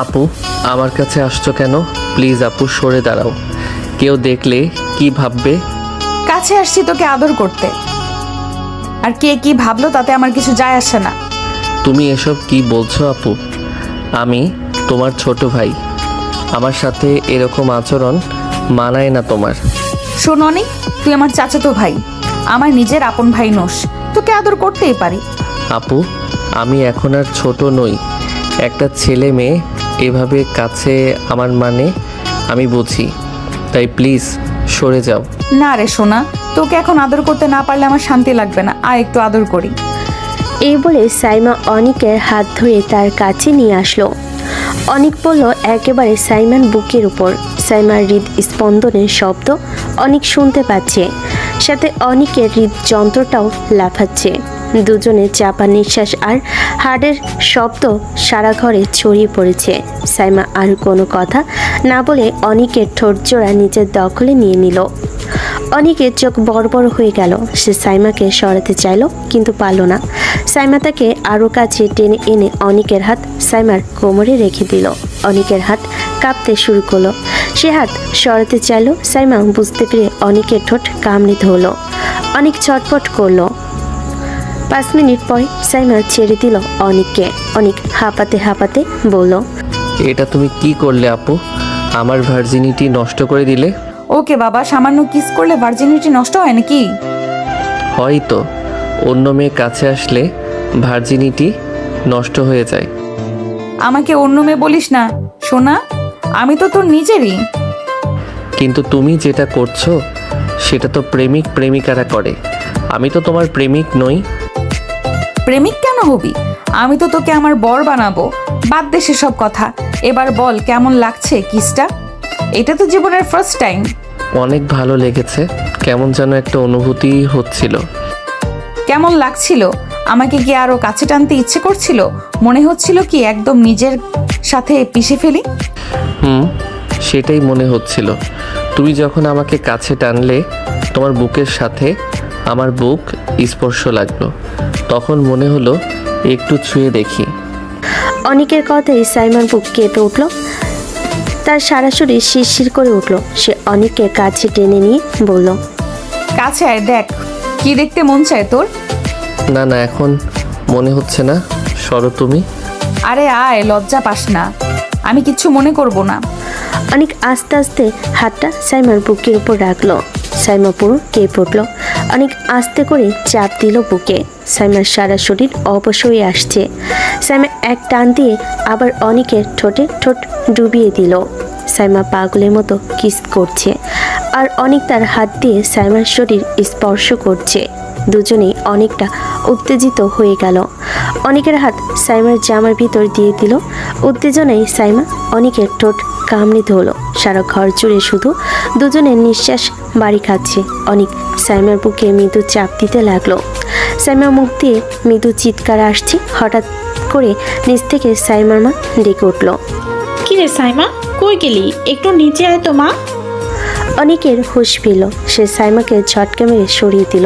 আপু, আমার কাছে আসছো কেন? প্লিজ আপু, সরে দাঁড়াও। কেউ দেখলে কি ভাববে? কাছে আসছি তোকে আদর করতে, আর কে কি ভাবলো তাতে আমার কিছু যায় আসে না। তুমি এসব কি বলছো আপু? আমি তোমার ছোট ভাই, আমার সাথে এরকম আচরণ মানায় না তোমার। শোন অনেক, তুই আমার চাচাতো ভাই, আমার নিজের আপন ভাই নোস, তোকে আদর করতেই পারি। আপু, আমি এখন আর ছোট নই। একটা ছেলে মেয়ে এভাবে কাছে আমার মানে আমি বুঝি, তাই প্লিজ সরে যাও। না রে সোনা, তোকে এখন আদর করতে না পারলে আমার শান্তি লাগবে না, আর একটু আদর করি। এই বলে সাইমা অনিকের হাত ধরে তার কাছে নিয়ে আসলো। অনিক বলল একেবারে সাইমার বুকের উপর। সাইমার হৃদস্পন্দনের শব্দ অনিক শুনতে পাচ্ছে, সাথে অনিকের হৃদযন্ত্রটাও লাফাচ্ছে। দুজনের চাপা নিঃশ্বাস আর হাড়ের শব্দ সারা ঘরে ছড়িয়ে পড়েছে। সাইমা আর কোনো কথা না বলে অনিকের ঠোঁট জোড়া নিজের দখলে নিয়ে নিল। অনিকের চোখ বড় বড় হয়ে গেল। সে সাইমাকে সরাতে চাইল, কিন্তু পারল না। সাইমা তাকে আরও কাছে টেনে এনে অনিকের হাত সাইমার কোমরে রেখে দিল। অনিকের হাত কাঁপতে শুরু করলো। সে হাত সরাতে চাইল। সাইমা বুঝতে পেরে অনিকের ঠোঁট কামড়ে ধরল। অনিক ছটফট করলো। 5 মিনিট পরে সাইমা ছেড়ে দিল অনিককে। অনিক হাঁপাতে হাঁপাতে বলল, এটা তুমি কি করলে আপু? আমার ভার্জিনিটি নষ্ট করে দিলে। ওকে বাবা, সামান্য কিস করলে ভার্জিনিটি নষ্ট হয় নাকি? হয়তো অন্য মেয়ে কাছে আসলে ভার্জিনিটি নষ্ট হয়ে যায়। আমাকে অন্য মেয়ে বলিস না সোনা, আমি তো তোর নিজেরই। কিন্তু তুমি যেটা করছো সেটা তো প্রেমিক প্রেমিকারা করে। আমি তো তোমার প্রেমিক নই। প্রেমিক কেন হবি? আমি তো তোকে আমার বর বানাবো। বাদ দে সেসব কথা, এবার বল কেমন লাগছে কিসটা? এটা তো জীবনের ফার্স্ট টাইম। অনেক ভালো লেগেছে, কেমন যেন একটা অনুভূতি হচ্ছিল। কেমন লাগছিল? আমাকে কি আরো কাছে টানতে ইচ্ছে করছিল? মনে হচ্ছিল কি একদম নিজের সাথে পিষে ফেলি? সেটাই মনে হচ্ছিল। তুমি যখন আমাকে কাছে টানলে, তোমার বুকের সাথে আমার বুক স্পর্শ লাগলো, তখন মনে হলো একটু ছুঁয়ে দেখি। অনিকের কথায় সাইমার বুক কেঁপে উঠল। তার সারা শরীর শিরশির করে উঠল। সে অনিককে কাছে টেনে নিয়ে বলল, কাছে আয়, দেখ কি দেখতে মন চায় তোর। না না, এখন মনে হচ্ছে না, সরো তুমি। আরে আয়, লজ্জা পাস না, আমি কিচ্ছু মনে করব না। অনিক আস্তে আস্তে হাতটা সাইমার বুকের উপর রাখলো। সাইমা পুরো কেঁপে উঠল। অনেক আস্তে করে চাপ দিল বুকে। সাইমার সারা শরীর অবশ হয়ে আসছে। সাইমা এক টান দিয়ে আবার অনিকের ঠোঁটে ঠোঁট ডুবিয়ে দিল। সাইমা পাগলের মতো কিস করছে, আর অনেক তার হাত দিয়ে সাইমার শরীর স্পর্শ করছে। দুজনেই অনেকটা উত্তেজিত হয়ে গেল। অনেকের হাত সাইমার জামার ভিতর দিয়ে দিল। উত্তেজনায় সাইমা অনেকের ঠোঁট কামড়ে ধরল। সারা ঘর জুড়ে শুধু দুজনের নিঃশ্বাস বাড়ি খাচ্ছে। অনেক সাইমার বুকে মৃদু চাপ দিতে লাগলো। সাইমার মুখ দিয়ে মৃদু চিৎকার আসছে। হঠাৎ করে নিচ থেকে সাইমার মা ডেকে উঠল, কিরে সাইমা, কই গেলি? একটু নিচে আয় তো মা। অনেকের হুঁশ পেল। সে সাইমাকে ঝটকা মেরে সরিয়ে দিল।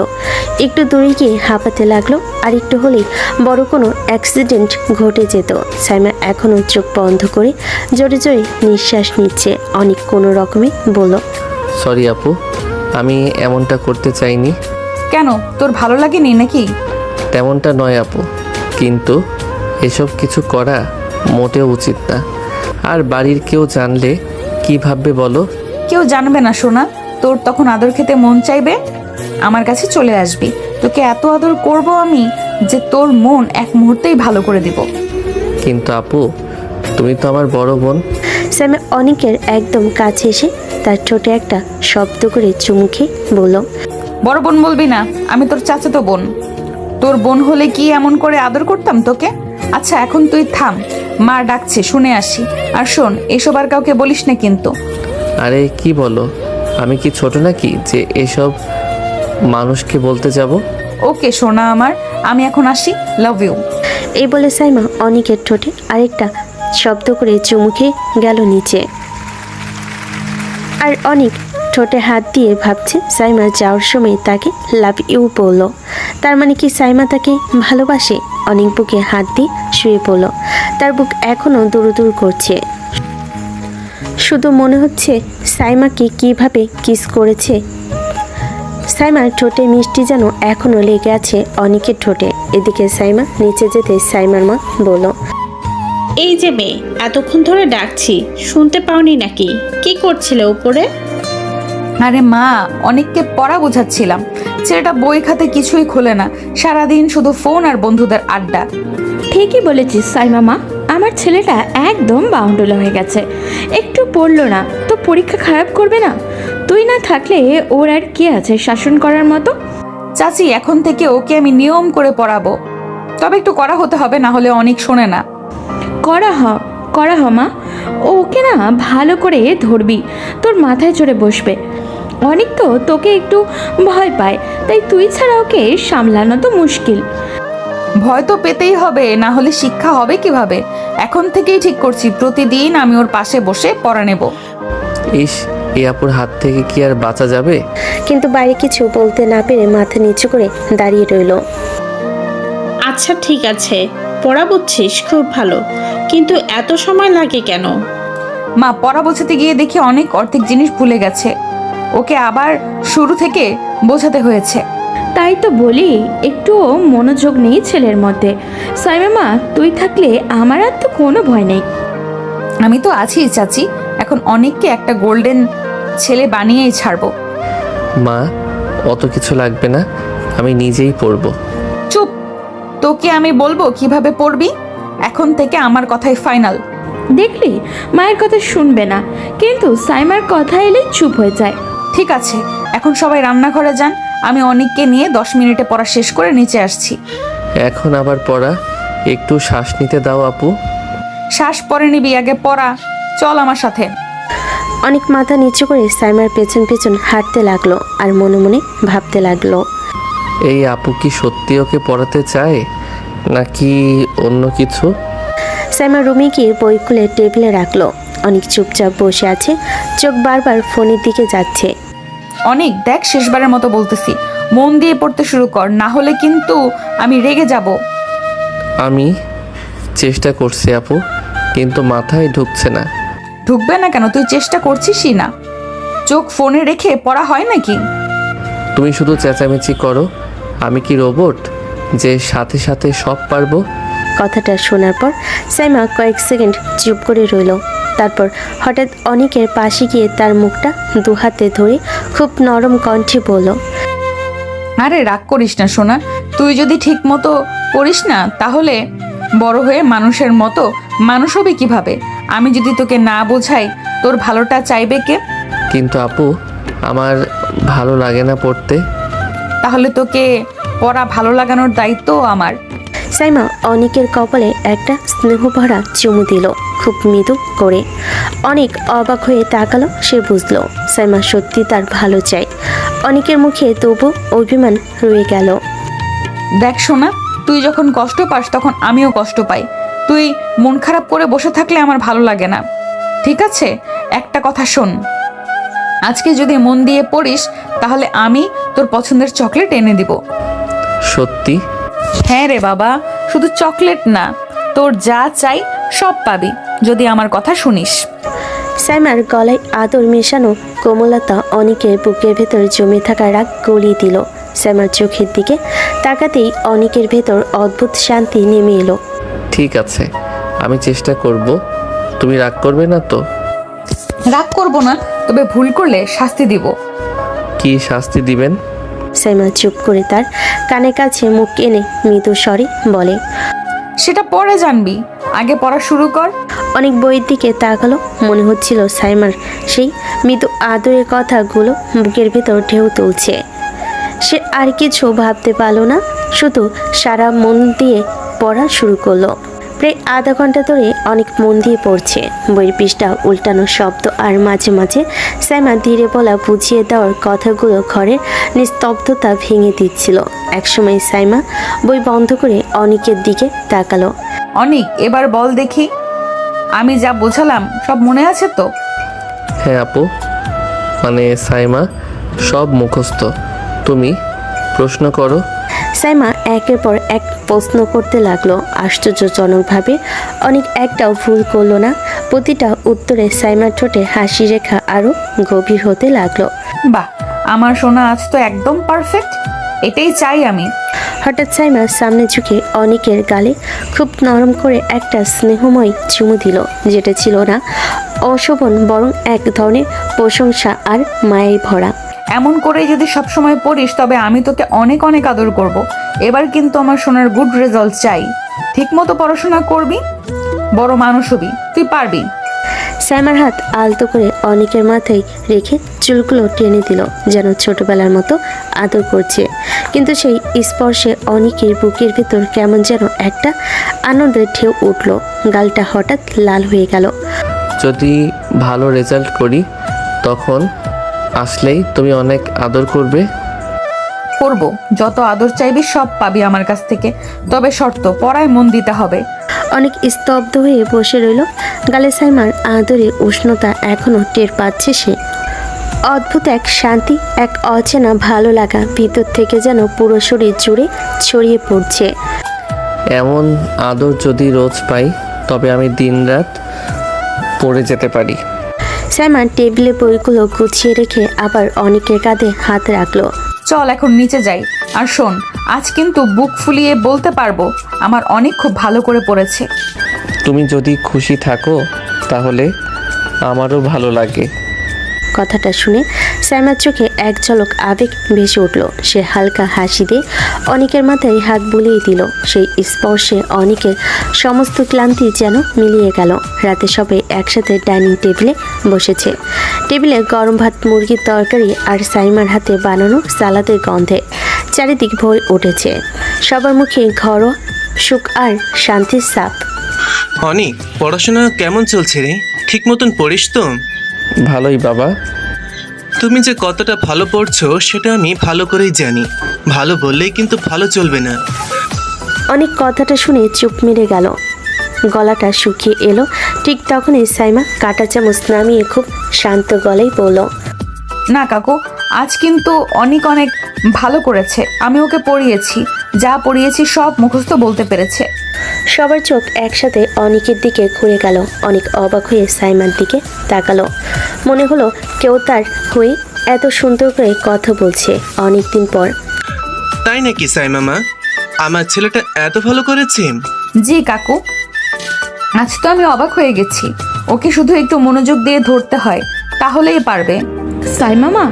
একটু দূরে গিয়ে হাঁপাতে লাগলো। আর একটু হলেই বড় কোনো অ্যাক্সিডেন্ট ঘটে যেত। সাইমা এখনও চোখ বন্ধ করে জোরে জোরে নিঃশ্বাস নিচ্ছে। অনেক কোনো রকমে বলল, সরি আপু, আমি এমনটা করতে চাইনি। কেন, তোর ভালো লাগেনি নাকি? তেমনটা নয় আপু, কিন্তু এসব কিছু করা মোটেও উচিত না। আর বাড়ির কেউ জানলে কি ভাববে বলো? কেউ জানবে না সোনা, তোর তখন আদর খেতে মন চাইবে, আমার কাছে চলে আসবি। তোকে এত আদর করব আমি যে তোর মন এক মুহূর্তেই ভালো করে দিব। কিন্তু আপু, তুমি তো আমার বড় বোন। সাইমা অনেকের একদম কাছে এসে তার ঠোঁটে একটা শব্দ করে চুমু খেয়ে বলল, বড় বোন বলবি না, আমি তোর চাচাতো বোন। তোর বোন হলে কি এমন করে আদর করতাম তোকে? আচ্ছা এখন তুই থাম, মা ডাকছে, শুনে আসি। আর শোন, এসব আর কাউকে বলিস না কিন্তু। আরে কি বলো, আমি কি ছোট নাকি যে এসব মানুষকে বলতে যাব? ওকে সোনা আমার, আমি এখন আসি, লাভ ইউ। এই বলে সাইমা অনেকের ঠোঁটে আরেকটা শব্দ করে চুমু খেয়ে গেল নিচে। আর অনেক ঠোঁটে হাত দিয়ে ভাবছে সাইমা যাওয়ার সময় তাকে লাভ ইউ বলল। তার মানে কি সাইমা তাকে ভালোবাসে? অনেক বুকে হাত দিয়ে শুয়ে পড়ল। তার বুক এখনও দুরুদুর করছে। শুধু মনে হচ্ছে সাইমাকে কিভাবে কিস করেছে। সাইমার ঠোঁটে মিষ্টি যেন এখনও লেগে আছে অনেকের ঠোঁটে। এদিকে সাইমা নিচে যেতে সাইমার মা বলল, এই যে মেয়ে, এতক্ষণ ধরে ডাকছি, শুনতে পাওনি নাকি? কি করছিলে উপরে? আরে মা, অনেককে পড়া বোঝাচ্ছিলাম। ছেলেটা বই খাতে কিছুই খোলে না, সারাদিন শুধু ফোন আর বন্ধুদের আড্ডা। ঠিকই বলেছিস সাইমা মা, আমার ছেলেটা একদম বাউন্ডুলা হয়ে গেছে। একটু পড়লো না তো পরীক্ষা খারাপ করবে না? তুই না থাকলে ওর আর কে আছে শাসন করার মতো? চাচি, এখন থেকে ওকে আমি নিয়ম করে পড়াবো, তবে একটু করা হতে হবে, না হলে অনেক শোনে না। করা হ মা, ওকে না ভালো করে ধরবি, তোর মাথায় চড়ে বসবে। অনেক তো তোকে একটু ভয় পায়, তাই তুই ছাড়া ওকে সামলানো তো মুশকিল। ভয় তো পেতেই হবে, না হলে শিক্ষা হবে কিভাবে? এখন থেকেই ঠিক করছি, প্রতিদিন আমি ওর পাশে বসে পড়া নেব। ইস, এই আপুর হাত থেকে কি আর বাঁচা যাবে? কিন্তু বাইরে কিছু বলতে না পেরে মাথা নিচু করে দাঁড়িয়ে রইল। আচ্ছা ঠিক আছে, পড়া বুঝছিস খুব ভালো, কিন্তু এত সময় লাগে কেন? মা, পড়া বোঝাতে গিয়ে দেখি অনেক অর্ধেক জিনিস ভুলে গেছে, ওকে আবার শুরু থেকে বোঝাতে হয়েছে। তাই তো বলি, একটুও মনোযোগ নেই ছেলের মধ্যে। সাইমা মা, তুই থাকলে আমার আর তো কোনো ভয় নেই। আমি তো আছি চাচি, এখন অনেককে একটা গোল্ডেন ছেলে বানিয়েই ছাড়বো। মা, অত কিছু লাগবে না, আমি নিজেই পড়বো। চুপ, তোকে আমি বলবো কিভাবে পড়বি। এখন থেকে আমার কথাই ফাইনাল। দেখলি, মায়ের কথা শুনবে না, কিন্তু সাইমার কথা এলে চুপ হয়ে যায়। ঠিক আছে, এখন সবাই রান্নাঘরে যান, আমি অনেককে নিয়ে 10 মিনিটে পড়া শেষ করে নিচে আসছি। এখন আবার পড়া? একটু শ্বাস নিতে দাও আপু। শ্বাস পরে নিবি, আগে পড়া। চল আমার সাথে। অনেক মাথা নিচু করে সাইমার পেছন পেছন হাঁটতে লাগলো আর মনে মনে ভাবতে লাগলো, এই আপু কি সত্যি ওকে পড়াতে চায় নাকি অন্য কিছু? সাইমা রুমে গিয়ে বই খুলে টেবিলে রাখলো। অনেক চুপচাপ বসে আছে, চোখ বারবার ফোনের দিকে যাচ্ছে। অনেক, দেখ শেষবারের মতো বলতেছি, মন দিয়ে পড়তে শুরু কর, না হলে কিন্তু আমি রেগে যাব। আমি চেষ্টা করছি আপু, কিন্তু মাথায় ঢুকছে না। ঢুকবে না কেন? তুই চেষ্টা করছিসই না। চোখ ফোনে রেখে পড়া হয় নাকি? তুমি শুধু চেঁচামেচি করো, আমি কি রোবট যে সাথে সাথে সব পারবো? কথাটা শোনার পর সাইমা কয়েক সেকেন্ড চুপ করে রইল। তারপর হঠাৎ অনেকের পাশে গিয়ে তার মুখটা দুহাতে ধরে খুব নরম কণ্ঠে বলল, আরে রাগ করিস না সোনা, তুই যদি ঠিক মতো করিস না তাহলে বড় হয়ে মানুষের মতো মানুষ হবে কিভাবে? আমি যদি তোকে না বোঝাই, তোর ভালোটা চাইবে কে? কিন্তু আপু, আমার ভালো লাগে না পড়তে। তাহলে তোকে পড়া ভালো লাগানোর দায়িত্ব আমার। সাইমা অনেকের কপালে একটা স্নেহভরা চুমু দিল খুব মৃদু করে। অনেক অবাক হয়ে তাকালো, সে বুঝলো সাইমা সত্যি তার ভালো চায়। অনেকের মুখে তবু অভিমান রয়ে গেল। দেখ সোনা, তুই যখন কষ্ট পাস তখন আমিও কষ্ট পাই। তুই মন খারাপ করে বসে থাকলে আমার ভালো লাগে না। ঠিক আছে, একটা কথা শোন, আজকে যদি মন দিয়ে পড়িস তাহলে আমি তোর পছন্দের চকলেট এনে দিব। সত্যি? হ্যাঁ রে বাবা, শুধু চকলেট না, তোর যা চাই সব পাবি যদি আমার কথা শুনিস। সাইমার গলায় আদর মেশানো কোমলতা অনেকের বুকের ভেতর জমে থাকা রাগ গলিয়ে দিল। সাইমার চোখের দিকে তাকাতেই অনেকের ভেতর অদ্ভুত শান্তি নেমে এলো। ঠিক আছে, আমি চেষ্টা করব। তুমি রাগ করবে না তো? রাগ করবো না, তবে ভুল করলে শাস্তি দিব। কি শাস্তি দিবেন? সাইমা চুপ করে তার কানে কাছে মুখ এনে মৃদু স্বরে বলে, সেটা পরে জানবি, আগে পড়া শুরু কর। অনেক বইয়ের দিকে তাকালো। মনে হচ্ছিল সাইমার সেই মৃদু আদরের কথাগুলো বুকের ভেতর ঢেউ তুলছে। সে আর কিছু ভাবতে পারল না, শুধু সারা মন দিয়ে পড়া শুরু করলো। প্রায় আধা ঘন্টা ধরে অনেক মন দিয়ে পড়ছে। বইয়ের পৃষ্ঠা উল্টানোর শব্দ আর মাঝে মাঝে সাইমা ধীরে বলা বুঝিয়ে দেওয়ার কথাগুলো ঘরের নিস্তব্ধতা ভেঙে দিচ্ছিল। একসময় সাইমা বই বন্ধ করে অনেকের দিকে তাকালো। অনেক, এবার বল দেখি, আমি যা বোঝালাম সব মনে আছে তো? হ্যাঁ আপু, মানে সাইমা, সব মুখস্থ। তুমি প্রশ্ন করো। সাইমা একের পর এক প্রশ্ন করতে লাগলো। আশ্চর্যজনকভাবে অনেক একটাও ভুল করলো না। প্রতিটা উত্তরে সাইমার ঠোঁটে হাসি রেখা আরও গভীর হতে লাগলো। বাহ, আমার সোনা আজ তো একদম পারফেক্ট। এটাই চাই আমি। হঠাৎ সাইমা সামনে ঝুঁকে অনিকের গালে খুব নরম করে একটা স্নেহময় চুমু দিল, যেটা ছিল না অশোভন, বরং এক ধরনের প্রশংসা আর মায়ায় ভরা। এমন করে যদি সবসময় পড়িস তবে আমি তোকে অনেক অনেক আদর করব। এবার কিন্তু আমার সোনার গুড রেজাল্ট চাই। ঠিকমতো পড়াশোনা করবি, বড় মানুষ হবি, তুই পারবি। সাইমার হাত আলতো করে অনিকের মাথায় রেখে চুলগুলো টেনে দিল, যেন ছোটবেলার মতো আদর করছে। কিন্তু সেই স্পর্শে অনিকের বুকের ভেতর কেমন যেন একটা আনন্দের ঢেউ উঠল। গালটা হঠাৎ লাল হয়ে গেল। যদি ভালো রেজাল্ট করি তখন আসলেই তুমি অনেক আদর করবে। করব, যত আদর চাইবি সব পাবি আমার কাছ থেকে। তবে শর্ত, পড়ায় মন দিতে হবে। অনেক স্তব্ধ হয়ে বসে রইল। গালে সাইমার আদরে উষ্ণতা এখনো টের পাচ্ছে সে। অদ্ভুত এক শান্তি, এক অচেনা ভালো লাগা ভিতর থেকে যেন পুরো শরীর জুড়ে ছড়িয়ে পড়ছে। এমন আদর যদি রোজ পাই তবে আমি দিনরাত পড়ে যেতে পারি। সাইমা টেবিলে বইগুলো গুছিয়ে রেখে আবার অনেকের কাঁধে হাত রাখলো। চল এখন নিচে যাই। আর শোন, আজ কিন্তু বুক ফুলিয়ে বলতে পারবো আমার অনেক খুব ভালো করে পড়েছে। তুমি যদি খুশি থাকো তাহলে আমারও ভালো লাগে। কথাটা শুনে সাইমার চোখে এক ঝলক আবেগ ভেসে উঠল। সে হালকা হাসি দিয়ে অনিকের মাথায় হাত বুলিয়ে দিল। সেই স্পর্শে অনিকের সমস্ত ক্লান্তি যেন মিলিয়ে গেল। রাতে সবাই একসাথে ডাইনিং টেবিলে বসেছে। টেবিলে গরম ভাত, মুরগির তরকারি আর সাইমার হাতে বানানো সালাদের গন্ধে চারিদিক ভরে উঠেছে। সবার মুখে ঘরোয়া সুখ আর শান্তির ছাপ। অনিক, পড়াশোনা কেমন চলছে রে? ঠিক মতন পড়িস তো? ভালোই বাবা। তুমি যে কতটা ভালো পড়ছো সেটা আমি ভালো করেই জানি। ভালো বললেই কিন্তু ভালো চলবে না। অনেক কথাটা শুনে চুপ মেরে গেল। গলাটা শুকিয়ে এলো। ঠিক তখনই সাইমা কাঁটা চামচ নামিয়ে খুব শান্ত গলায় বলল, না কাকু, আজ কিন্তু অনেক অনেক ভালো করেছে। আমি ওকে পড়িয়েছি, যা পড়িয়েছি সব মুখস্থ বলতে পেরেছে। সবার চোখ একসাথে অনিকের দিকে ঘুরে গেল। অনেক অবাক হয়ে সাইমার দিকে তাকালো। মনে হলো কেউ তার হয়ে এত সুন্দর করে কথা বলছে অনেকদিন পর। তাই নাকি সাইমামা? আমার ছেলেটা এত ভালো করেছে? জি কাকু, আজ তো আমি অবাক হয়ে গেছি। ওকে শুধু একটু মনোযোগ দিয়ে ধরতে হয়, তাহলেই পারবে। সাইমামা,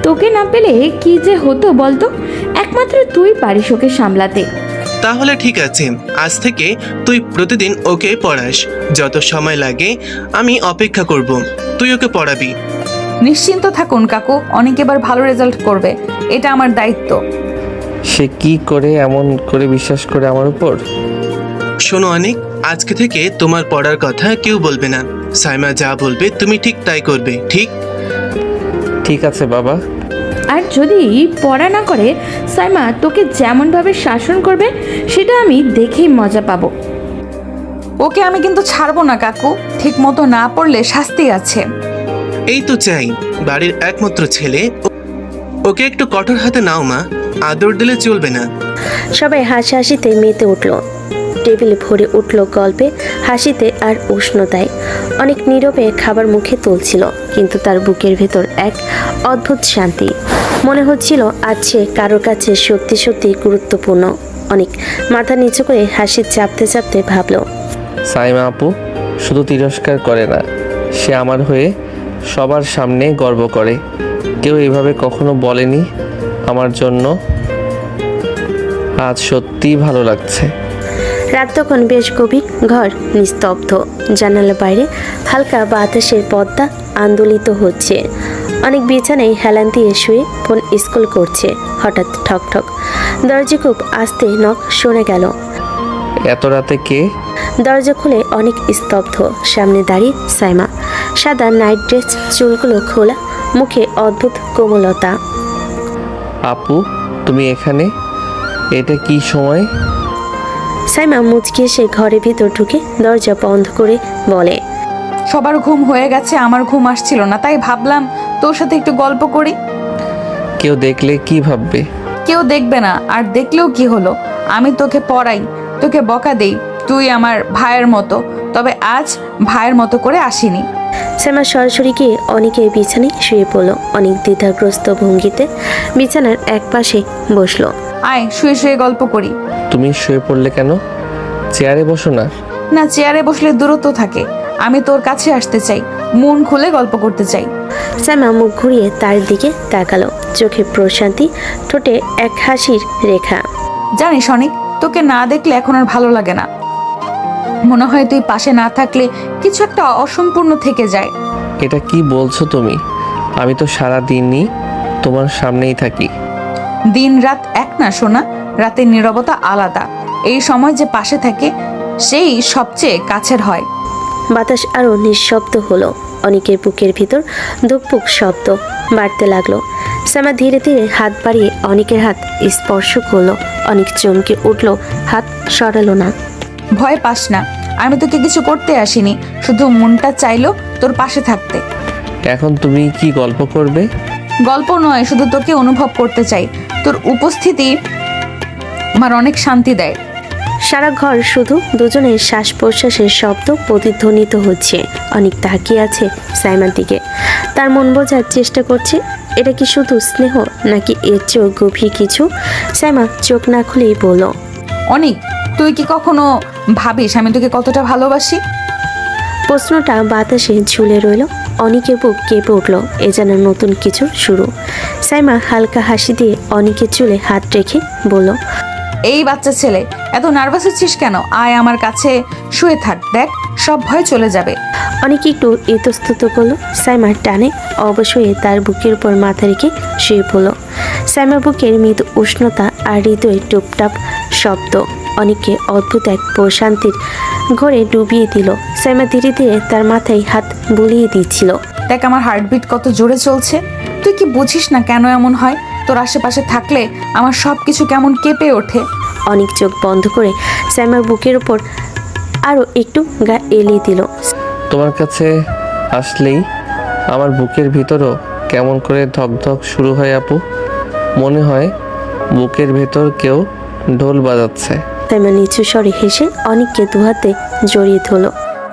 তোকে না পেলে কি যে হতো বলতো? একমাত্র তুই পারিস ওকে সামলাতে। তাহলে ঠিক আছে, আজ থেকে তুই প্রতিদিন ওকে পড়াস। যত সময় লাগে আমি অপেক্ষা করব। তুই ওকে পড়াবি। নিশ্চিন্ত থাকুন কাকু, অনেক এবার ভালো রেজাল্ট করবে, এটা আমার দায়িত্ব। সে কি করে এমন করে বিশ্বাস করে আমার উপর? শোনো অনিক, আজকে থেকে তোমার পড়ার কথা কেউ বলবে না। সাইমা যা বলবে তুমি ঠিক তাই করবে, ঠিক? ঠিক আছে বাবা। আর যদি পড়া না করে সাইমা তোকে যেমনভাবে শাসন করবে সেটা আমি দেখেই মজা পাবো। ওকে আমি কিন্তু ছাড়বো না কাকু, ঠিক মতো না পড়লে শাস্তি আছে। এই তো চাই, বাড়ির একমাত্র ছেলে, ওকে একটু কঠোর হাতে নাও মা। আদর দিলে চলবে না। সবাই হাসাহাসিতে মেতে উঠল। টেবিলে ভরে উঠল গল্পে, হাসিতে আর উষ্ণতায়। অনেক নীরবে খাবার মুখে তুলছিল, কিন্তু তার বুকের ভেতর এক অদ্ভুত শান্তি। মনে হচ্ছিল আজ সে কারোর কাছে সত্যি সত্যি গুরুত্বপূর্ণ। অনেক মাথা নিচু করে হাসি চাপতে চাপতে ভাবল, সাইমা আপু শুধু তিরস্কার করে না, সে আমার হয়ে সবার সামনে গর্ব করে। কেউ এভাবে কখনো বলেনি আমার জন্য। আজ সত্যিই ভালো লাগছে। রাত তখন বেশ গভীর, ঘর নিস্তব্ধ। জানালার বাইরে হালকা বাতাসের পর্দা আন্দোলিত হচ্ছে। অনেক বিছানায় হেলান দিয়ে শুয়ে ফোন স্ক্রল করছে। হঠাৎ ঠক ঠক দরজা খুব আস্তে নখ শোনা গেল। এত রাতে কে? দরজা খুলে অনেক স্তব্ধ। সামনে দাঁড়িয়ে সাইমা, সাদা নাইট ড্রেস, চুলগুলো খোলা, মুখে অদ্ভুত কোমলতা। আপু তুমি এখানে? এটা কি সময়? সাইমা মুচকি এসে ঘরের ভিতর ঢুকে দরজা বন্ধ করে বলে, সবার ঘুম হয়ে গেছে, আমার ঘুম আসছিল না, তাই ভাবলাম তোর সাথে একটু গল্প করি। কেউ দেখলে কি ভাববে? কেউ দেখবে না, আর দেখলেও কি হলো, আমি তোকে পড়াই, তোকে বকা দেই, তুই আমার ভাইয়ের মতো। তবে আজ ভাইয়ের মতো করে আসিনি। সাইমা সরাসরি গিয়ে অনেকের বিছানায় শুয়ে পড়লো। অনেক দ্বিধাগ্রস্ত ভঙ্গিতে বিছানার এক পাশে বসলো। আয় শুয়ে শুয়ে গল্প করি। তুমি শুয়ে পড়লে কেন? চেয়ারে বসো না। না, চেয়ারে বসলে দূরত্ব থাকে, আমি তোর কাছে আসতে চাই, মন খুলে গল্প করতে চাই। সাইমা মুখ ঘুরিয়ে তার দিকে তাকালো, চোখে প্রশান্তি, ঠোঁটে এক হাসির রেখা। জানিস অনেক, তোকে না দেখলে এখন আর ভালো লাগে না। মনে হয় তুই পাশে না থাকলে কিছু একটা অসম্পূর্ণ থেকে যায়। এটা কি বলছো তুমি? আমি তো সারা দিনই তোমার সামনেই থাকি। দিন রাত এক না সোনা, রাতের নীরবতা আলাদা। এই সময় যে পাশে থাকে সেই সবচেয়ে কাছের হয়। বাতাস আরো নিঃশব্দ হলো। অনেকের বুকের ভিতর ধুকপুক শব্দ বাড়তে লাগলো। সাইমা ধীরে ধীরে হাত বাড়িয়ে অনেকের হাত স্পর্শ করলো। অনেক চমকে উঠলো, হাত সরালো না। ভয় পাস না, আমি তোকে কিছু করতে আসিনি, শুধু মনটা চাইলো তোর পাশে থাকতে। এখন তুমি কি গল্প করবে? গল্প নয়, শুধু তোকে অনুভব করতে চাই। তোর উপস্থিতি আমার অনেক শান্তি দেয়। সারা ঘর শুধু দুজনের শ্বাস প্রশ্বাসের শব্দ প্রতিধ্বনিত হচ্ছে। অনেক তাকিয়ে আছে সাইমার দিকে, তার মন বোঝার চেষ্টা করছে এটা কি শুধু স্নেহ নাকি এর চেয়েও গভীর কিছু। সাইমা চোখ না খুলেই বলল, অনেক, তুই কি কখনো ভাবিস আমি তোকে কতটা ভালোবাসি? প্রশ্নটা বাতাসে ঝুলে রইল। অনেকের বুক কেঁপে উঠল, এ যেন নতুন কিছু শুরু। সাইমা হালকা হাসি দিয়ে অনেকের চুলে হাত রেখে বলল, এই বাচ্চা ছেলে, এত নার্ভাস হচ্ছিস কেন? আয় আমার কাছে শুয়ে থাক, দেখ সব ভয় চলে যাবে। অনেক একটু ইতস্তত করলো। সাইমার টানে অবশ হয়ে তার বুকের উপর মাথা রেখে শুয়ে পড়ল। সাইমার বুকের মৃদু উষ্ণতা আর হৃদয়ে টুপটাপ শব্দ অনেককে অদ্ভুত এক প্রশান্তির ঘরে ডুবিয়ে দিল। সাইমা ধীরে ধীরে তার মাথায় হাত বুলিয়ে দিচ্ছিল। দেখ আমার হার্টবিট কত জোরে চলছে। তুই কি বুঝিস না কেন এমন হয়? তোর আশেপাশে থাকলে আমার সব কিছু কেমন কেঁপে ওঠে। অনেক চোখ বন্ধ করে সাইমার বুকের উপর আরও একটু গা এলিয়ে দিল। তোমার কাছে আসলেই আমার বুকের ভিতরও কেমন করে ধকধক শুরু হয় আপু। মনে হয় বুকের ভেতর কেউ ঢোল বাজাচ্ছে। সাইমা নিচু স্বরে হেসে অনেককে দুহাতে জড়িয়ে ধরল।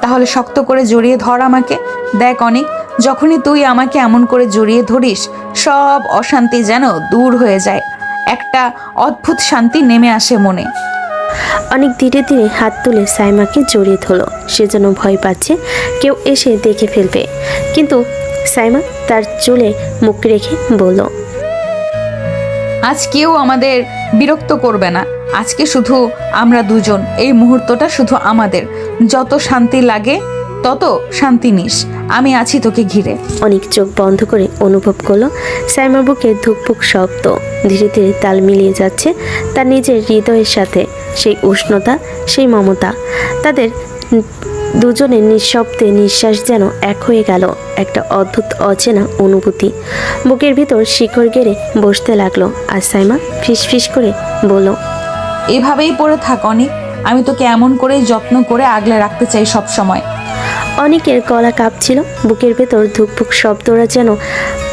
তাহলে শক্ত করে জড়িয়ে ধর আমাকে। দেখ অনেক, যখনই তুই আমাকে এমন করে জড়িয়ে ধরিস, সব অশান্তি যেন দূর হয়ে যায়। একটা অদ্ভুত শান্তি নেমে আসে মনে। অনেক ধীরে ধীরে হাত তুলে সাইমাকে জড়িয়ে ধরল। সে যেন ভয় পাচ্ছে কেউ এসে দেখে ফেলবে। কিন্তু সাইমা তার চুলে মুখ রেখে বলল, আজ কেউ আমাদের বিরক্ত করবে না। আজকে শুধু আমরা দুজন, এই মুহূর্তটা শুধু আমাদের। যত শান্তি লাগে তত শান্তি নিস, আমি আছি তোকে ঘিরে। অনেক চোখ বন্ধ করে অনুভব করলো সাইমার বুকে ধুকপুক শব্দ ধীরে ধীরে তাল মিলিয়ে যাচ্ছে তার নিজের হৃদয়ের সাথে। সেই উষ্ণতা, সেই মমতা, তাদের দুজনের নিঃশব্দে নিঃশ্বাস যেন এক হয়ে গেল। একটা অদ্ভুত অচেনা অনুভূতি বুকের ভিতর শিকড় গেড়ে বসতে লাগলো। আর সাইমা ফিসফিস করে বলল, এভাবেই পড়ে থাক অনেক, আমি তোকে এমন করেই যত্ন করে আগলে রাখতে চাই সব সময়। অনেকের গলা কাঁপছিল, বুকের ভেতর ধুকপুক শব্দরা যেন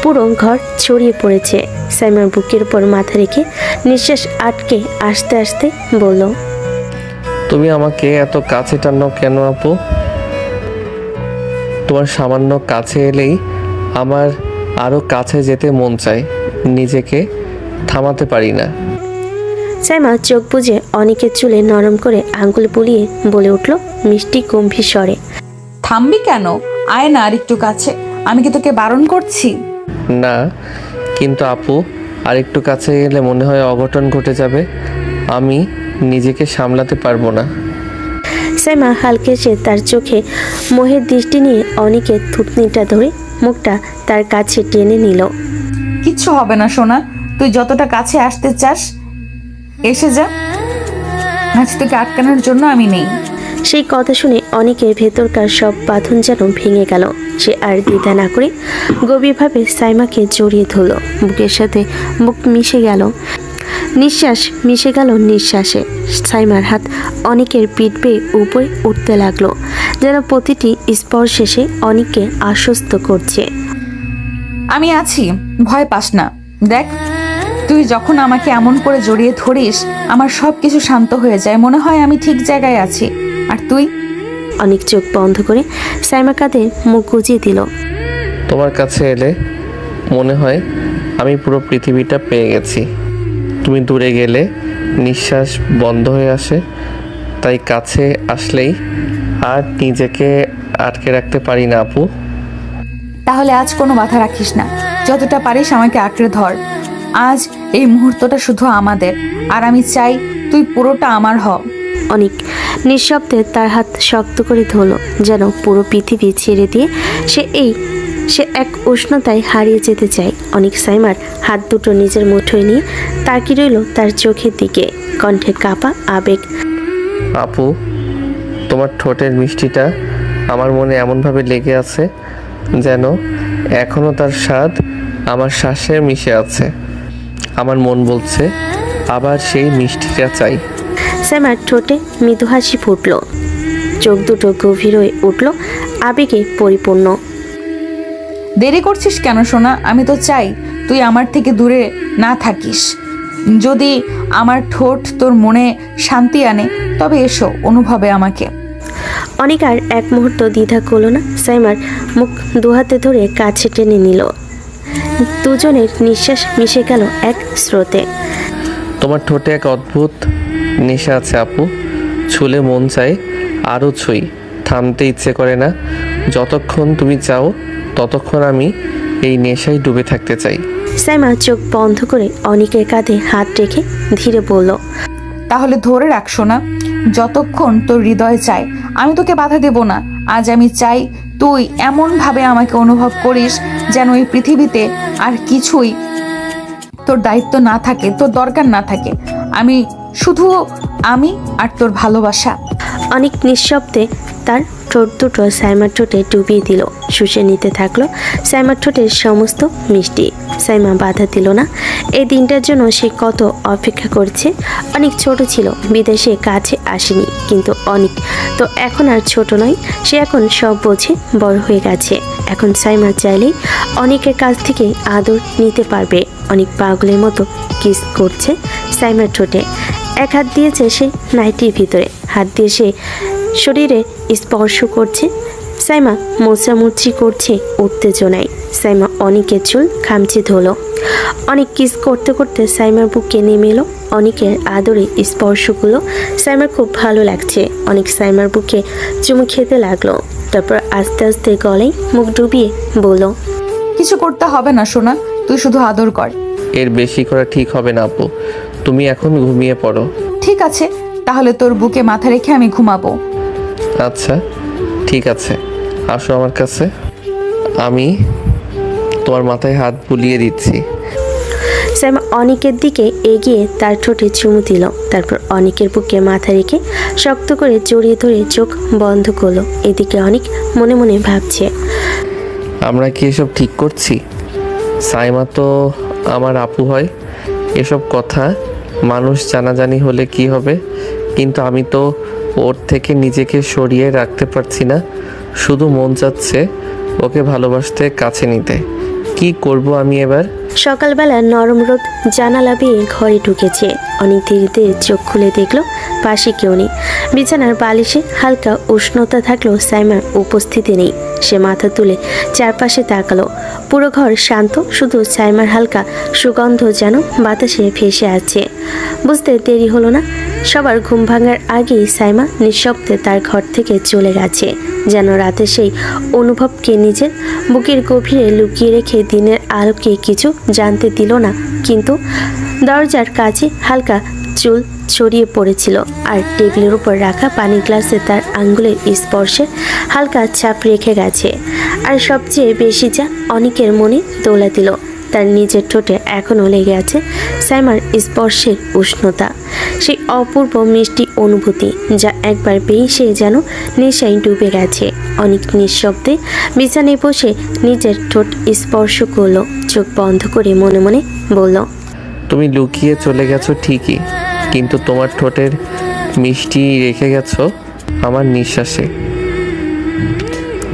পুরো ঘর ছড়িয়ে পড়েছে। সাইমার বুকের উপর মাথা রেখে নিঃশ্বাস আটকে আস্তে আস্তে বলল, তুমি আমাকে এত কাছে টানো কেন আপু? তোমার সামান্য কাছে এলেই আমার আরও কাছে যেতে মন চায়, নিজেকে থামাতে পারি না। সাইমা চোখ বুজে অনেকের চুলে নরম করে আঙ্গুল বুলিয়ে বলে উঠল মিষ্টি গম্ভীর স্বরে, থামবি কেন? আয় না আর একটু কাছে। আমি কি তোকে বারণ করছি? না, কিন্তু আপু আর একটু কাছে এলে মনে হয় অঘটন ঘটে যাবে, আমি নিজেকে সামলাতে পারবো না। সাইমা হালকা সে তার চোখে মোহের দৃষ্টি নিয়ে অনেকের থুতনিটা ধরে মুখটা তার কাছে টেনে নিল। কিচ্ছু হবে না সোনা, তুই যতটা কাছে আসতে চাস এসে যা। আজ তোকে আটকানোর জন্য আমি নেই। সেই কথা শুনে অনেকের ভেতরকার সব বাঁধন যেন ভেঙে গেল। সে আর দ্বিধা না করে গভীরভাবে সাইমাকে জড়িয়ে ধরল। বুকের সাথে বুক মিশে গেল, নিঃশ্বাস মিশে গেল নিঃশ্বাসে। সাইমার হাত অনেকের পিঠ বেয়ে উপরে উঠতে লাগলো, যেন প্রতিটি স্পর্শে সে অনেককে আশ্বস্ত করছে। আমি আছি, ভয় পাস না। দেখ, তুই যখন আমাকে এমন করে জড়িয়ে ধরিস, আমার সব কিছু শান্ত হয়ে যায়, মনে হয় আমি ঠিক জায়গায় আছি। আর তুই? অনেক চোখ বন্ধ করে সাইমা কাঁধে মুখ গুজিয়ে দিল। তোমার কাছে এলে মনে হয় আমি পুরো পৃথিবীটা পেয়ে গেছি। তুমি দূরে গেলে নিঃশ্বাস বন্ধ হয়ে আসে, তাই কাছে আসলেই আর নিজেকে আটকে রাখতে পারি না আপু। তাহলে আজ কোনো বাধা রাখিস না, যতটা পারিস আমাকে আঁকড়ে ধর। আজ এই মুহূর্তটা শুধু আমাদের, আর আমি চাই তুই পুরোটা আমার হ। অনেক নিঃশব্দে তার হাত শক্ত করে ধরল, যেন পুরো পৃথিবী ছেড়ে দিয়ে সে এক উষ্ণতায় হারিয়ে যেতে চায়। অনেক সাইমার হাত দুটো নিজের মুঠোয় নিয়ে তাকিয়ে রইল তার চোখের দিকে, কণ্ঠে কাঁপা আবেগ। আপু, তোমার ঠোঁটের মিষ্টিটা আমার মনে এমনভাবে লেগে আছে যেন এখনও তার স্বাদ আমার শ্বাসে মিশে আছে। আমার মন বলছে আবার সেই মিষ্টিটা চাই। সাইমার ঠোঁটে মৃদু হাসি ফুটল, চোখ দুটো গভীর হয়ে উঠল, আবেগে পরিপূর্ণ। দেরি করছিস কেন সোনা? আমি তো চাই তুই আমার থেকে দূরে না থাকিস। যদি আমার ঠোঁট তোর মনে শান্তি আনে, তবে এসো অনুভবে আমাকে। অনেক আর এক মুহূর্ত দ্বিধা করলো না। সাইমার মুখ দুহাতে ধরে কাছে টেনে নিল, দুজনের নিঃশ্বাস মিশে গেল এক স্রোতে। তোমার ঠোঁটে এক অদ্ভুত নেশা আছে আপু, ছুলে মন চায় আরও ছুঁই, থামতে ইচ্ছে করে না। যতক্ষণ তুমি চাও ততক্ষণ আমি এই নেশায় ডুবে থাকতে চাই। সাইমা চোখ বন্ধ করে অনিকের কাঁধে হাত রেখে ধীরে বলল, তাহলে ধরে রাখ সোনা, যতক্ষণ তোর হৃদয় চায়। আমি তোকে বাধা দেব না। আজ আমি চাই তুই এমনভাবে আমাকে অনুভব করিস যেন এই পৃথিবীতে আর কিছুই তোর দায়িত্ব না থাকে, তোর দরকার না থাকে। আমি শুধু আমি আর তোর ভালোবাসা। অনেক নিঃশব্দে তার ঠোঁট দুটো সাইমার ঠোঁটে ডুবিয়ে দিল, শুষে নিতে থাকলো সাইমার ঠোঁটের সমস্ত মিষ্টি। সাইমা বাধা দিল না। এই দিনটার জন্য সে কত অপেক্ষা করছে। অনেক ছোট ছিল, বিদেশে কাছে আসেনি, কিন্তু অনেক তো এখন আর ছোট নয়। সে এখন সব বোঝে, বড় হয়ে গেছে। এখন সাইমা চাইলেই অনেকের কাছ থেকে আদর নিতে পারবে। অনেক পাগলের মতো কিস করছে সাইমার ঠোঁটে। এক হাত দিয়েছে সে নাইটির ভিতরে, হাত দিয়ে সে শরীরে স্পর্শ করছে। সাইমা মোচামুচি করছে উত্তেজনায়। সাইমা অনেকের চুল খামচে ধরল। অনেক কিস করতে করতে সাইমার বুকে নেমে এলো। অনেকের আদরে স্পর্শগুলো সাইমার খুব ভালো লাগছে। অনেক সাইমার বুকে চুমু খেতে লাগলো, তারপর আস্তে আস্তে গলায় মুখ ডুবিয়ে বলল, কিছু করতে হবে না সোনা, তুই শুধু আদর কর। এর বেশি করা ঠিক হবে না আপু, তুমি এখন ঘুমিয়ে পড়ো। ঠিক আছে, তাহলে তোর বুকে মাথা রেখে আমি ঘুমাবো। আচ্ছা ঠিক আছে, আসো আমার কাছে, আমি তোমার মাথায় হাত বুলিয়ে দিচ্ছি। সাইমা অনিকের দিকে এগিয়ে তার ঠোঁটে চুমু দিল, তারপর অনিকের বুকে মাথা রেখে শক্ত করে জড়িয়ে ধরে চোখ বন্ধ করলো। এদিকে অনিক মনে মনে ভাবছে, আমরা কি এসব ঠিক করছি? সাইমা তো আমার আপু হয়, এসব কথা মানুষ জানাজানি হলে কি হবে? কিন্তু আমি তো ওর থেকে নিজেকে সরিয়ে রাখতে পারছি না, শুধু মন চাচ্ছে ওকে ভালোবাসতে, কাছে নিতে। কি করব আমি এবার? সকালবেলা নরম রোদ জানালা বেয়ে ঘরে ঢুকেছে। অনেক ধীরে ধীরে চোখ খুলে দেখলো পাশে কেউ নেই। বিছানার বালিশে হালকা উষ্ণতা থাকলেও সাইমার উপস্থিতি নেই। সে মাথা তুলে চারপাশে তাকালো। পুরো ঘর শান্ত, শুধু সাইমার হালকা সুগন্ধ যেন বাতাসে ভেসে আছে। বুঝতে দেরি হলো না, সবার ঘুম ভাঙার আগেই সাইমা নিঃশব্দে তার ঘর থেকে চলে গেছে, যেন রাতে সেই অনুভবকে নিজের বুকের গভীরে লুকিয়ে রেখে দিনের আলোকে কিছু জানতে দিল না। কিন্তু দরজার কাছে হালকা চুল ছড়িয়ে পড়েছিল, আর টেবিলের উপর রাখা পানি গ্লাসে তার আঙ্গুলের স্পর্শে হালকা ছাপ রেখে গেছে। আর সবচেয়ে বেশি যা অনেকের মনে দোলা দিল, তার নিজের ঠোঁটে এখনও লেগে আছে সাইমার স্পর্শের উষ্ণতা, সেই অপূর্ব মিষ্টি অনুভূতি যা একবার পেয়ে সে যেন নেশায় ডুবে গেছে। অনেক নিঃশব্দে বিছানায় বসে নিজের ঠোঁট স্পর্শ করলো, চোখ বন্ধ করে মনে মনে বলল, তুমি লুকিয়ে চলে গেছো ঠিকই, কিন্তু তোমার ঠোঁটের মিষ্টি রেখে গেছো আমার নিঃশ্বাসে।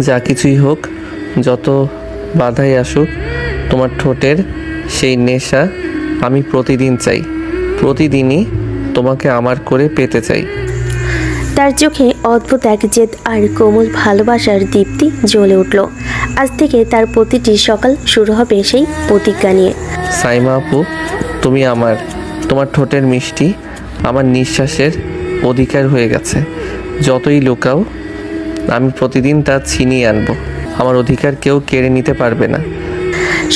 যা কিছুই হোক, যত বাধাই আসুক, তোমার ঠোঁটের সেই নেশা আমি প্রতিদিন চাই, প্রতিদিনই তোমাকে আমার করে পেতে চাই। তার চোখে অদ্ভুত এক জেদ আর কোমল ভালোবাসার দীপ্তি জ্বলে উঠল। আজ থেকে তার প্রতিটি সকাল শুরু হবে সেই প্রতিজ্ঞা নিয়ে। সাইমা আপু, তুমি আমার, তোমার ঠোঁটের মিষ্টি আমার নিঃশ্বাসের অধিকার হয়ে গেছে। যতই লুকাও, আমি প্রতিদিন তা ছিনিয়ে আনবো। আমার অধিকার কেউ কেড়ে নিতে পারবে না।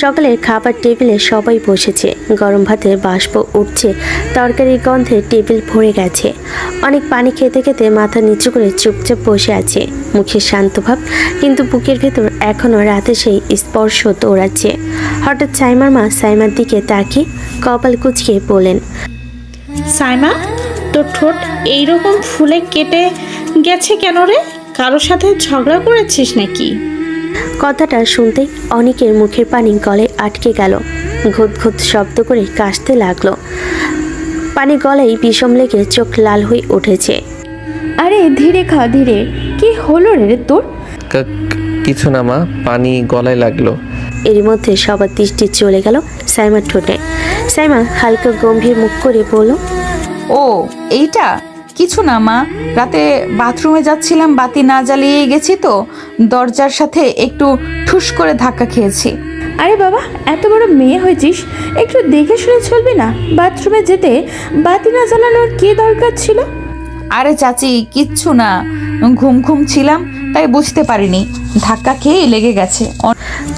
সকালের খাবার টেবিলে সবাই বসেছে। গরম ভাতে বাষ্প উঠছে, তরকারির গন্ধে টেবিল ভরে গেছে। অনেক পানি খেতে খেতে মাথা নিচু করে চুপচাপ বসে আছে, মুখে শান্ত ভাব, কিন্তু বুকের ভেতর এখনও রাতে সেই স্পর্শ দৌড়াচ্ছে। হঠাৎ সাইমার মা সাইমার দিকে তাকিয়ে কপাল কুঁচকে বলেন, সাইমা, তোর ঠোঁট এইরকম ফুলে কেটে গেছে কেন রে? কারোর সাথে ঝগড়া করেছিস নাকি? কথাটা শুনতেই অনেকের মুখের পানি গলে আটকে গেল। ঘুত ঘুত শব্দ করে কাশতে লাগলো। পানি গলায় বিষম লেগে চোখ লাল হয়ে উঠেছে। আরে ধীরে খা, ধীরে। কি হলো রে তোর? কিছু না মা, পানি গলায় লাগলো। এরই মধ্যে সবার দৃষ্টি চলে গেল সাইমার ঠোঁটে। সাইমা হালকা গম্ভীর মুখ করে বলল, ও এইটা কিছু না মা, রাতে বাথরুমে যাচ্ছিলাম, বাতি না জ্বালিয়ে গেছি তো দরজার সাথে একটু ঠুস করে ধাক্কা খেয়েছি। আরে বাবা, এত বড় মেয়ে হয়েছিস, একটু দেখে শুনে চলবি না? বাথরুমে যেতে বাতি না জ্বালানোর কি দরকার ছিল? আরে চাচি, কিচ্ছু না, ঘুম ঘুম ছিলাম তাই বুঝতে পারিনি, ধাক্কা খেয়ে লেগে গেছে।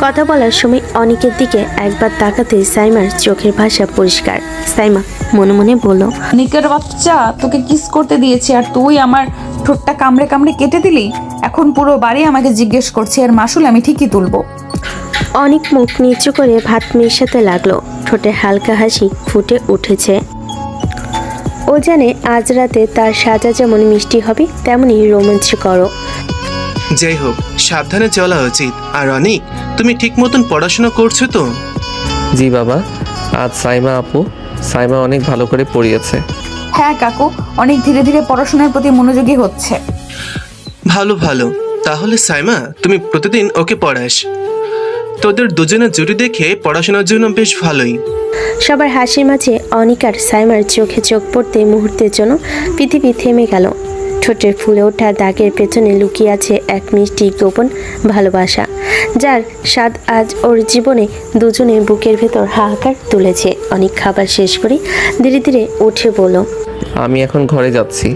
কথা বলার সময় অনেকের দিকে একবার তাকাতে সাইমার চোখের ভাষা পরিষ্কার। সাইমা মনে মনে বলল, নিকের বাচ্চা, তোকে কিস করতে দিয়েছি আর তুই আমার ঠোঁটটা কামড়ে কামড়ে কেটে দিলি। এখন পুরো বাড়ি আমাকে জিজ্ঞেস করছে, এর মাসুল আমি ঠিকই তুলবো। অনেক মুখ নিচু করে ভাত মেশাতে লাগলো। ঠোঁটে হালকা হাসি ফুটে উঠেছে। ও জানে আজ রাতে তার সাজা যেমন মিষ্টি হবে তেমনি রোমাঞ্চকর। যাই হোক, সাবধানে চলা উচিত। আর অনেক, তুমি ঠিক মতন পড়াশোনা করছো তো? জি বাবা, আজ সাইমা অনেক ভালো করে পড়িয়েছে। হ্যাঁ কাকু, অনেক ধীরে ধীরে পড়াশোনার প্রতি মনোযোগী হচ্ছে। ভালো ভালো। তাহলে সাইমা, তুমি প্রতিদিন ওকে পড়াস। তোদের দুজনের জুটি দেখে পড়াশোনার জন্য বেশ ভালোই। সবার হাসির মাঝে অনিক আর সাইমার চোখে চোখ পড়তে মুহূর্তের জন্য পৃথিবী থেমে গেল। ঠোঁটের ফুলে ওঠা দাগের পেছনে লুকিয়ে আছে এক মিষ্টি গোপন ভালোবাসা, যার স্বাদ আজ ওর জীবনে দুজনের বুকের ভেতর হাহাকার তুলেছে। অনেক খাবার শেষ করে ধীরে ধীরে উঠে বলল, আমি এখন ঘরে যাচ্ছি।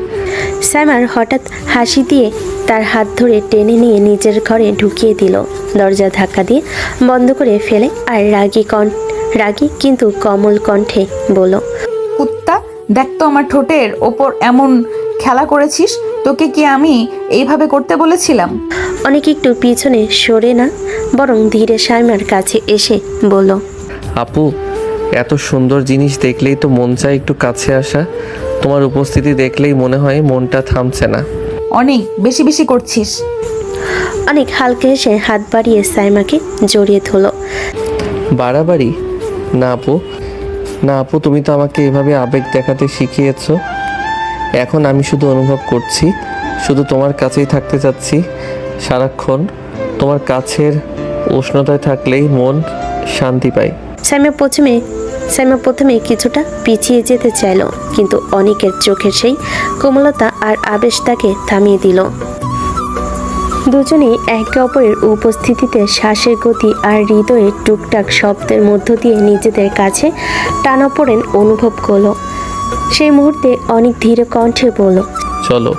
সাইমার হঠাৎ হাসি দিয়ে তার হাত ধরে টেনে নিয়ে নিজের ঘরে ঢুকিয়ে দিল। দরজা ধাক্কা দিয়ে বন্ধ করে ফেলে আর রাগী কিন্তু কমল কণ্ঠে বলল, কুত্তা, দেখ তো আমার ঠোঁটের ওপর এমন খেলা করেছিস, তোকে কি আমি এইভাবে করতে বলেছিলাম? অনেক একটু পিছনে সরে না, বরং ধীরে সাইমার কাছে এসে বলল, আপু, এত সুন্দর জিনিস দেখলেই তো মন চায় একটু কাছে আসা। তোমার উপস্থিতি দেখলেই মনে হয় মনটা থামছে না। অনেক বেশি বেশি করছিস। অনেক হালকা হেসে হাত বাড়িয়ে সাইমাকে জড়িয়ে ধরল। বাড়াবাড়ি? না আপু, তুমি তো আমাকে এভাবে আবেগ দেখাতে শিখিয়েছ। এখন আমি শুধু অনুভব করছি, শুধু তোমার কাছেই থাকতে চাচ্ছি সারাক্ষণ। তোমার কাছের উষ্ণতায় থাকলেই মন শান্তি পায়। সাইমা প্রথমে কিছুটা পিছিয়ে যেতে চাইল, কিন্তু অনেকের চোখের সেই কোমলতা আর আবেশ তাকে থামিয়ে দিল। দুজনেই একে অপরের উপস্থিতিতে শ্বাসের গতি আর হৃদয়ের টুকটাক শব্দের মধ্য দিয়ে নিজেদের কাছে টানাপোড়েন অনুভব করলো। সেই মুহূর্তে অনেক ধীরে কণ্ঠে বলল, চলো,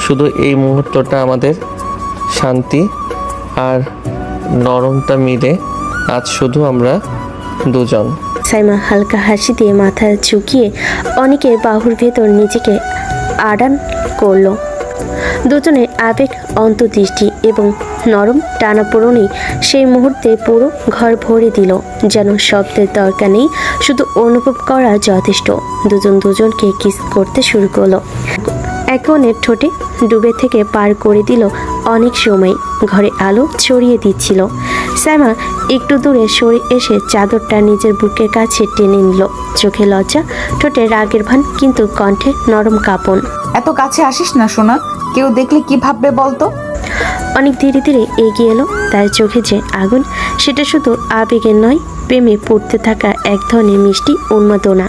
শুধু এই মুহূর্তটা আমাদের শান্তি আর নরমতা মিলে আজ শুধু আমরা দুজন। সাইমা হালকা হাসি দিয়ে মাথা ঝুঁকিয়ে অনেকের বাহুর ভেতর নিজেকে আড়ান করলো। দুজনের আবেগ, অন্তর্দৃষ্টি এবং নরম টানাপোড়েনই সেই মুহূর্তে পুরো ঘর ভরে দিল। যেন শব্দের দরকার নেই, শুধু অনুভব করা যথেষ্ট। দুজন দুজনকে কিস করতে শুরু করলো। একে অন্যের ঠোঁটে ডুবে থেকে পার করে দিল অনেক সময়। ঘরে আলো ছড়িয়ে দিচ্ছিল। সাইমা একটু দূরে সরে এসে চাদরটা নিজের বুকের কাছে টেনে নিল। চোখে লজ্জা, ঠোঁটে রাগের ভান, কিন্তু কণ্ঠে নরম কাঁপন। এত কাছে আসিস না সোনা, কেউ দেখলে কি ভাববে বলতো? অনেক ধীরে ধীরে এগিয়ে এলো। তার চোখে যে আগুন, সেটা শুধু আবেগের নয়, প্রেমে পড়তে থাকা এক ধরনের মিষ্টি উন্মাদনা।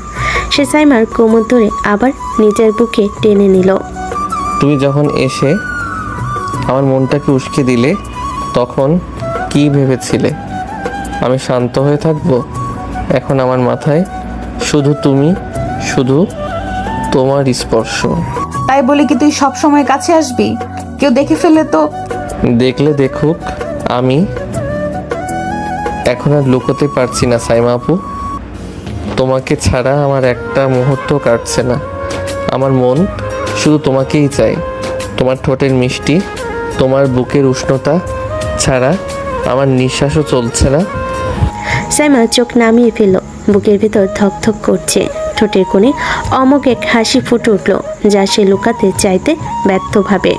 সে সাইমার কোমর ধরে আবার নিজের বুকে টেনে নিল। তুমি যখন এসে আমার মনটাকে উস্কে দিলে তখন কি ভেবেছিলে আমি শান্ত হয়ে থাকবো? এখন আমার মাথায় শুধু তুমি, শুধু তোমার স্পর্শ। তাই বলে কি তুই সব সময় কাছে আসবি? কেউ দেখে ফেলে তো? দেখলে দেখুক, আমি এখন আর লুকোতে পারছি না সাইমা আপু। তোমাকে ছাড়া আমার একটা মুহূর্ত কাটছে না। আমার মন শুধু তোমাকেই চায়। তোমার ঠোঁটের মিষ্টি, তোমার বুকের উষ্ণতা ছাড়া আমার নিঃশ্বাসও চলছে না। সাইমা চোখ নামিয়ে ফেলল। বুকের ভেতর ধকধক করছে। ঠোঁটের কোণে অমোঘ এক হাসি ফুটে উঠল, যা সে লুকাতে চাইতে ব্যর্থভাবে।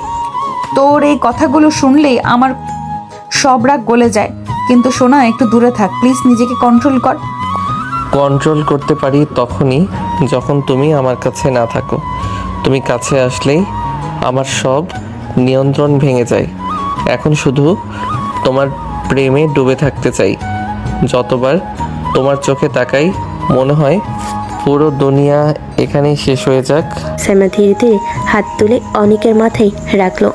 তোর এই কথাগুলো শুনলেই আমার সব রাগ গলে যায়। কিন্তু শোনা, একটু দূরে থাক প্লিজ, নিজেকে কন্ট্রোল কর। কন্ট্রোল করতে পারি তখনই যখন তুমি আমার কাছে না থাকো। তুমি কাছে আসলেই আমার সব নিয়ন্ত্রণ ভেঙে যায়। এখন শুধু তোমার প্রেমে ডুবে থাকতে চাই। যতবার তোমার চোখে তাকাই মনে হয় পুরো দুনিয়া এখানেই শেষ হয়ে যাক। সাইমা ধীরে ধীরে হাত তুলে অনিকের মাথায় রাখলো।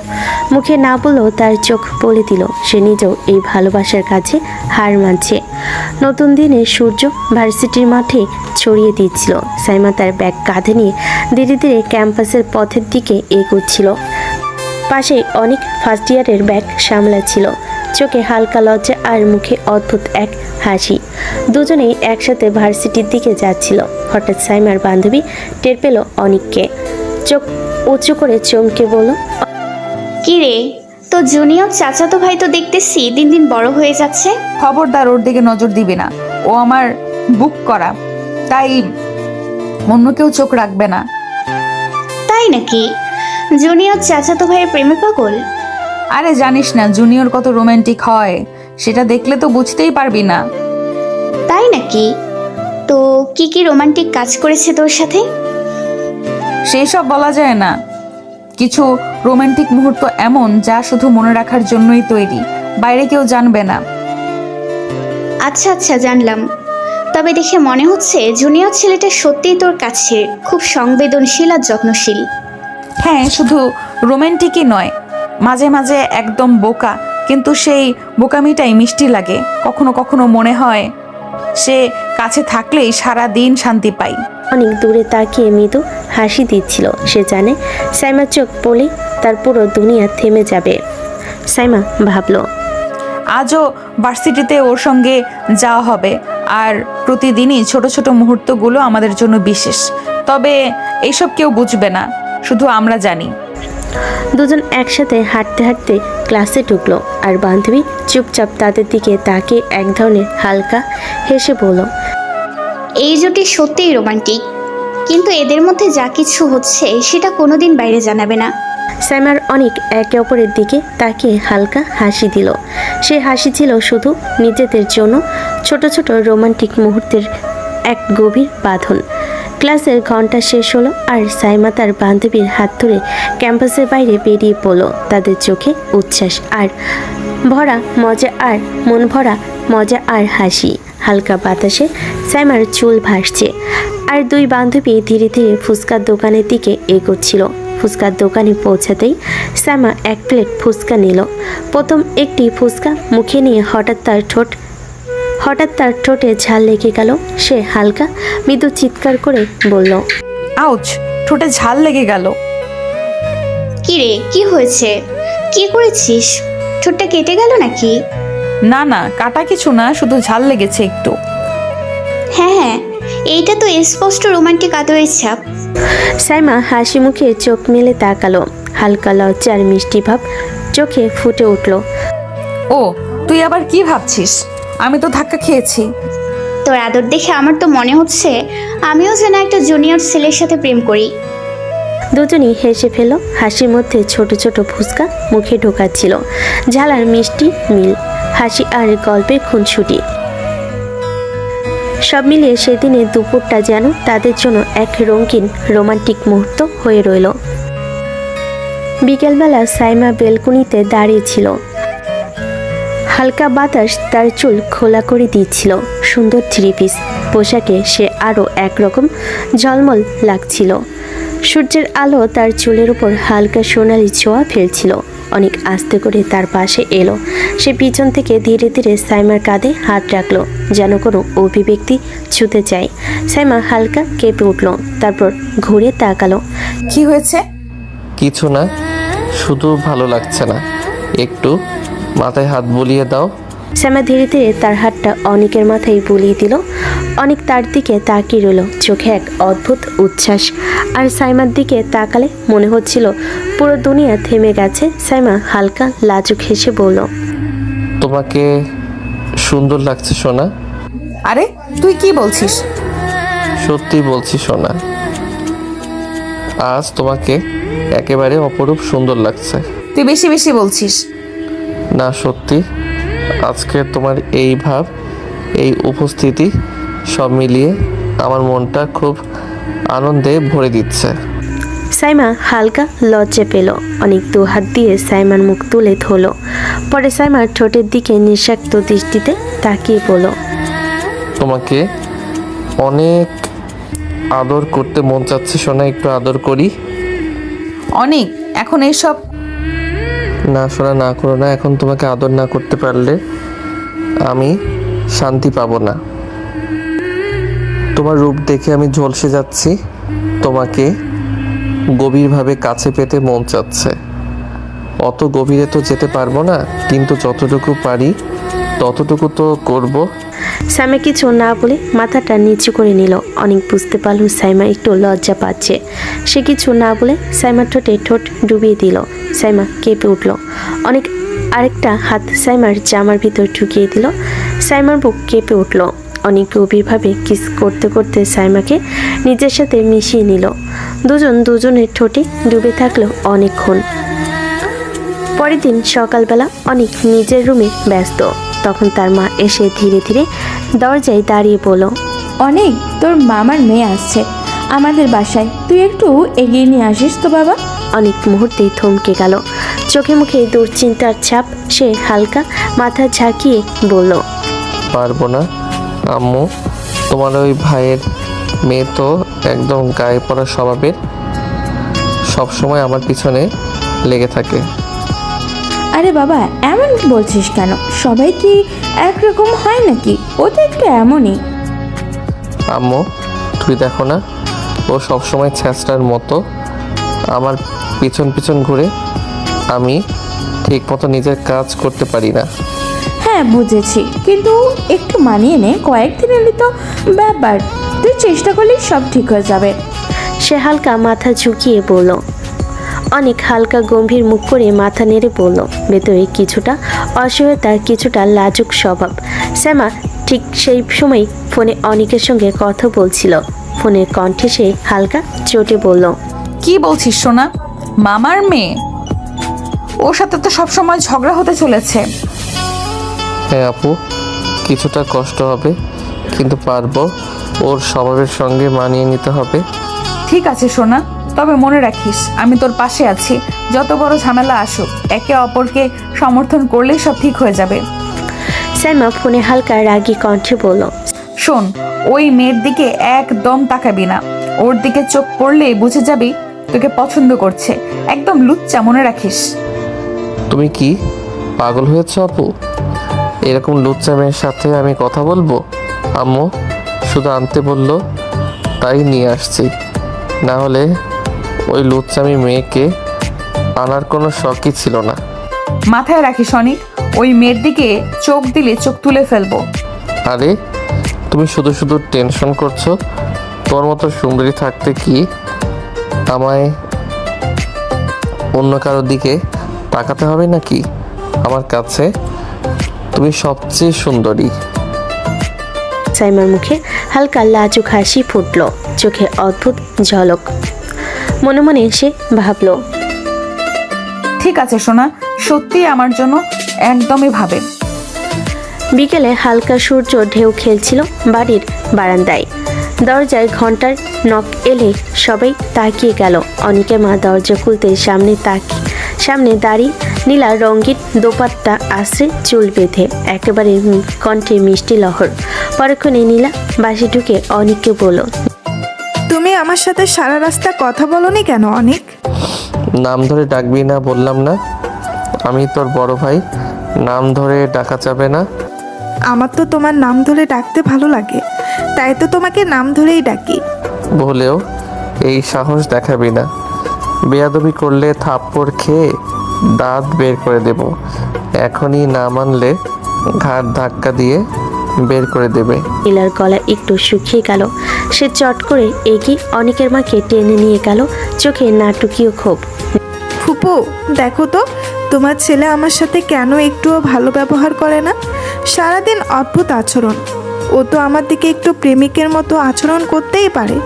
মুখে না বললেও তার চোখ বলে দিল সে নিজেও এই ভালোবাসার কাছে হার মানছে। নতুন দিনে সূর্য ভার্সিটির মাঠে ছড়িয়ে দিচ্ছিল। সাইমা তার ব্যাগ কাঁধে নিয়ে ধীরে ধীরে ক্যাম্পাসের পথের দিকে এগোচ্ছিল। পাশেই অনেক ফার্স্ট ইয়ারের ব্যাগ সামলাচ্ছিল। চোখে হালকা লজ্জা আর মুখে অদ্ভুত এক হাসি। দুজনেই একসাথে ভার্সিটির দিকে যাচ্ছিল। হঠাৎ সাইমার বান্ধবী টের পেল অনিককে। চোখ উঁচু করে চমকে বলল, কি রে, তো জুনিয়র চাচাতো ভাই তো দেখতেছি দিন দিন বড় হয়ে যাচ্ছে। খবরদার ওর দিকে নজর দিবি না, ও আমার বুক করা, তাই অন্য কেউ চোখ রাখবে না। তাই নাকি? জুনিয়র চাচাতো ভাইয়ের প্রেমে পাগল? আরে জানিস না জুনিয়র কত রোমান্টিক হয়, সেটা দেখলে তো বুঝতেই পারবি না। তাই নাকি? তো কি কি রোমান্টিক কাজ করেছে তোর সাথে? সেই সব বলা যায় না। কিছু রোমান্টিক মুহূর্ত এমন যা শুধু মনে রাখার জন্যই তৈরি, বাইরে কেউ জানবে না। আচ্ছা আচ্ছা, জানলাম। তবে দেখে মনে হচ্ছে জুনিয়র ছেলেটা সত্যিই তোর কাছে খুব সংবেদনশীল আর যত্নশীল। হ্যাঁ, শুধু রোমান্টিকই নয়, মাঝে মাঝে একদম বোকা, কিন্তু সেই বোকামিটাই মিষ্টি লাগে। কখনো কখনো মনে হয় সে কাছে থাকলেই সারা দিন শান্তি পাই। অনেক দূরে তাকিয়ে মৃদু হাসি দিচ্ছিল। সে জানে সাইমার চোখ পড়লেই তার পুরো দুনিয়া থেমে যাবে। সাইমা ভাবল, আজও ভার্সিটিতে ওর সঙ্গে যাওয়া হবে, আর প্রতিদিনই ছোট ছোট মুহূর্তগুলো আমাদের জন্য বিশেষ। তবে এইসব কেউ বুঝবে না, শুধু আমরা জানি। দুজন একসাথে হাঁটতে হাঁটতে ক্লাসে ঢুকলো। আর বান্ধবী চুপচাপ তাদের দিকে তাকিয়ে এক ধরনের হালকা হেসে বলল, এই জুটি সত্যিই রোমান্টিক, কিন্তু এদের মধ্যে যা কিছু হচ্ছে সেটা কোনোদিন বাইরে জানাবে না। সাইমার অনেক একে অপরের দিকে তাকিয়ে হালকা হাসি দিল। সে হাসি ছিল শুধু নিজেদের জন্য, ছোট ছোট রোমান্টিক মুহূর্তের এক গভীর বাঁধন। ক্লাসের ঘন্টা শেষ হলো আর সাইমা তার বান্ধবীর হাত ধরে ক্যাম্পাসের বাইরে বেরিয়ে পড়লো। তাদের চোখে উচ্ছ্বাস আর ভরা মজা, আর মন ভরা মজা আর হাসি। হালকা বাতাসে সাইমার চুল ভাসছে। আর দুই বান্ধবী ধীরে ধীরে ফুচকার দোকানের দিকে এগোচ্ছিল। ফুচকার দোকানে পৌঁছাতেই সাইমা এক প্লেট ফুচকা নিল। প্রথম একটি ফুচকা মুখে নিয়ে হঠাৎ তার ঠোঁটে ঝাল লেগে গেল। সে হালকা মৃদু চিৎকার করে বলল, আউচ, ঠোঁটে ঝাল লেগে গেল। কি রে, কি হয়েছে? কি করেছিস? ঠোঁটটা কেটে গেল নাকি? না না, কাটা কিছু না, শুধু ঝাল লেগেছে একটু। হ্যাঁ হ্যাঁ, এইটা তো স্পষ্ট রোমান্টিক আদরের ছাপ। সাইমা হাসি মুখে চোখ মেলে তাকালো। হালকা লজ্জার মিষ্টি ভাব চোখে ফুটে উঠল। ও, তুই আবার কি ভাবছিস? আমি তো ধাক্কা খেয়েছি। তোর আদর দেখে আমার তো মনে হচ্ছে আমিও যেন একটা জুনিয়র ছেলের সাথে প্রেম করি। দুজনই হেসে ফেল। হাসির মধ্যে ছোট ছোট ফুচকা মুখে ঢোকাচ্ছিল। ঝালার মিষ্টি মিল, হাসি আর গল্পের খুনসুটি, সব মিলিয়ে সেদিনের দুপুরটা যেন তাদের জন্য এক রঙিন রোমান্টিক মুহূর্ত হয়ে রইল। বিকেলবেলা সাইমা বেলকুনিতে দাঁড়িয়েছিল। হালকা বাতাস তার চুল খোলা করে দিচ্ছিল। সুন্দর থ্রি পিস পোশাকে সে আরও একরকম ঝলমল লাগছিল। সূর্যের আলো তার চুলের উপর হালকা সোনালি ছোঁয়া ফেলছিল। অনেক আস্তে করে তার পাশে এলো। সে পিছন থেকে ধীরে ধীরে সাইমার কাঁধে হাত রাখলো, যেন কোনো অভিব্যক্তি ছুঁতে চায়। সাইমা হালকা কেঁপে উঠল, তারপর ঘুরে তাকালো। কি হয়েছে? কিছু না, শুধু ভালো লাগছে না। একটু মাথায় হাত বুলিয়ে দাও। সাইমা ধীরে ধীরে তার হাতটা অনেকের মাথায় বুলিয়ে দিল। অনেক তার দিকে তাকিয়ে রইল, চোখে এক অদ্ভুত উচ্ছ্বাস। আর সাইমার দিকে তাকালে মনে হচ্ছিল পুরো দুনিয়া থেমে গেছে। সাইমা হালকা লাজুক হেসে বলল, তোমাকে সুন্দর লাগছে সোনা। আরে তুই কি বলছিস? সত্যি বলছি সোনা, আজ তোমাকে একেবারে অপরূপ সুন্দর লাগছে। তুই বেশি বেশি বলছিস। না সত্যি, আজকে তোমার এই ভাব, এই উপস্থিতি সব মিলিয়ে আমার মনটা খুব আনন্দে ভরে দিচ্ছে। সাইমা হালকা লজ্জা পেল। অনেক দু হাত দিয়ে সাইমার মুখ তুলে ধরল। পরে সাইমার ঠোঁটের দিকে নিঃস্বার্থ দৃষ্টিতে তাকিয়ে বলল, তোমাকে অনেক আদর করতে মন চাচ্ছে সোনা, একটু আদর করি। অনেক এখন এইসব না সোনা, না করো না। এখন তোমাকে আদর না করতে পারলে আমি শান্তি পাবো না। তোমার রূপ দেখে আমি ঝলসে যাচ্ছি। তোমাকে গভীরভাবে কাছে পেতে মন চাচ্ছে। অত গভীরে তো যেতে পারবো না, কিন্তু যতটুকু পারি ততটুকু তো করব। সাইমা কিছু না বলে মাথাটা নিচু করে নিল। অনেক বুঝতে পারল সাইমা একটু লজ্জা পাচ্ছে। সে কিছু না বলে সাইমার ঠোঁটে ঠোঁট ডুবিয়ে দিল। সাইমা কেঁপে উঠল। অনেক আরেকটা হাত সাইমার জামার ভিতর ঢুকিয়ে দিল। সাইমার বুক কেঁপে উঠল। অনেক গভীরভাবে কিস করতে করতে সাইমাকে নিজের সাথে মিশিয়ে নিল। দুজন দুজনের ঠোঁটে ডুবে থাকলো অনেকক্ষণ। পরের দিন সকালবেলা অনেক নিজের রুমে ব্যস্ত। তখন তার মা এসে ধীরে ধীরে দরজায় দাঁড়িয়ে বলল, অনেক, তোর মামার মেয়ে আসছে আমাদের বাসায়, তুই একটু এগিয়ে নিয়ে আসিস তো বাবা। অনেক মুহূর্তেই থমকে গেল। চোখে মুখে দুশ্চিন্তার ছাপ। সে হালকা মাথা ঝাঁকিয়ে বলল, পারবো না আম্মু, তোমার ওই ভাইয়ের মেয়ে তো একদম গায়ে পড়া স্বভাবের, সবসময় আমার পিছনে লেগে থাকে। আরে বাবা, এমন বলছিস কেন? সবাই কি একরকম হয় নাকি? ও তো একটু এমনই। আম্মু তুই দেখো না, ও সবসময় ছ্যাঁচড়ার মতো আমার পিছন পিছন ঘুরে। আমি ঠিক মতো নিজের কাজ করতে পারি না। হ্যাঁ বুঝেছি, কিন্তু একটু মানিয়ে নে, কয়েকদিন এলে তো ব্যাপার। তুই চেষ্টা করলেই সব ঠিক হয়ে যাবে। সে হালকা মাথা ঝুঁকিয়ে বলল। অনেক হালকা গম্ভীর মুখ করে মাথা নেড়ে বলল, ভেতরে কিছুটা অসহায়তা, কিছুটা লাজুক স্বভাব। শ্যামা ঠিক সেই সময় ফোনে অনেকের সঙ্গে কথা বলছিল। ফোনের কণ্ঠে সে হালকা চটে বলল, কি বলছিস সোনা? মামার মেয়ে? ওর সাথে তো সবসময় ঝগড়া হতে চলেছে। হ্যাঁ আপু, কিছুটা কষ্ট হবে, কিন্তু পারবো। ওর স্বভাবের সঙ্গে মানিয়ে নিতে হবে। ঠিক আছে সোনা, তবে মনে রাখিস আমি তোর পাশে আছি। যত বড় ঝামেলা আসুক, একে অপরকে সমর্থন করলেই সব ঠিক হয়ে যাবে। শ্যামা ফোনে হালকা রাগী কণ্ঠে বলল, শোন, ওই মেয়ের দিকে একদম তাকাবি না। ওর দিকে চোখ পড়লেই বুঝে যাবি তোকে পছন্দ করছে। একদম লুচ্চা, মনে রাখিস। তুমি কি পাগল হয়েছো আপু? এরকম লুচ্চা মেয়ের সাথে আমি কথা বলবো? আম্মু শুধু আনতে বললো তাই নিয়ে আসছি, না হলে ওই লুচ্চামি মেয়েকে আনার কোনো শখই ছিল না। মাথায় রাখিস অনিক, ওই মেয়ের দিকে চোখ দিলে চোখ তুলে ফেলবো। আরে তুমি শুধু শুধু টেনশন করছো। তোর মতো সুন্দরী থাকতে কি আমায় অন্য কারোর দিকে তাকাতে হবে নাকি? আমার কাছে তুমি সবচেয়ে সুন্দরী। সাইমার মুখে হালকা লাজুক হাসি ফুটল, চোখে অদ্ভুত ঝলক। মনে মনে সে ভাবল, ঠিক আছে সোনা, সত্যি আমার জন্য একদমই ভাবে। বিকেলে হালকা সূর্য ঢেউ খেলছিল বাড়ির বারান্দায়। দরজায় ঘন্টার নক এলে সবাই তাকিয়ে গেল। অনেকে মা দরজা খুলতে সামনে সামনে দাঁড়িয়ে নীলা রঙিন দোপাট্টা আশ্রে চুল বেঁধে একেবারে কণ্ঠে মিষ্টি লহর। পরক্ষণে নীলা বাসে ঢুকে অনিককে বলল, তুমি আমার সাথে সারা রাস্তা কথা বলনি কেন অনেক? নাম ধরে ডাকবি না বললাম না? আমি তোর বড় ভাই, নাম ধরে ডাকা যাবে না? আমার তো তোমার নাম ধরে ডাকতে ভালো লাগে, তাই তো তোমাকে নাম ধরেই ডাকি। বলেও এই সাহস দেখাবি না। বেয়াদবি করলে থাপ্পড় খেয়ে দাঁত বের করে দেব। এখনই না মানলে ঘাড় ধাক্কা দিয়ে বের করে দেবে। নীলার গলা একটু শুকিয়ে গেল। সে চট করে এগিয়ে অনিকের মাকে টেনে নিয়ে গেল, চোখে নাটকীয় ক্ষোভ। ফুপু দেখো তো, তোমার ছেলে আমার সাথে কেন একটুও ভালো ব্যবহার করে না? সারাদিন অদ্ভুত আচরণ। ও তো আমার দিকে একটু প্রেমিকের মতো আচরণ করতেই পারে।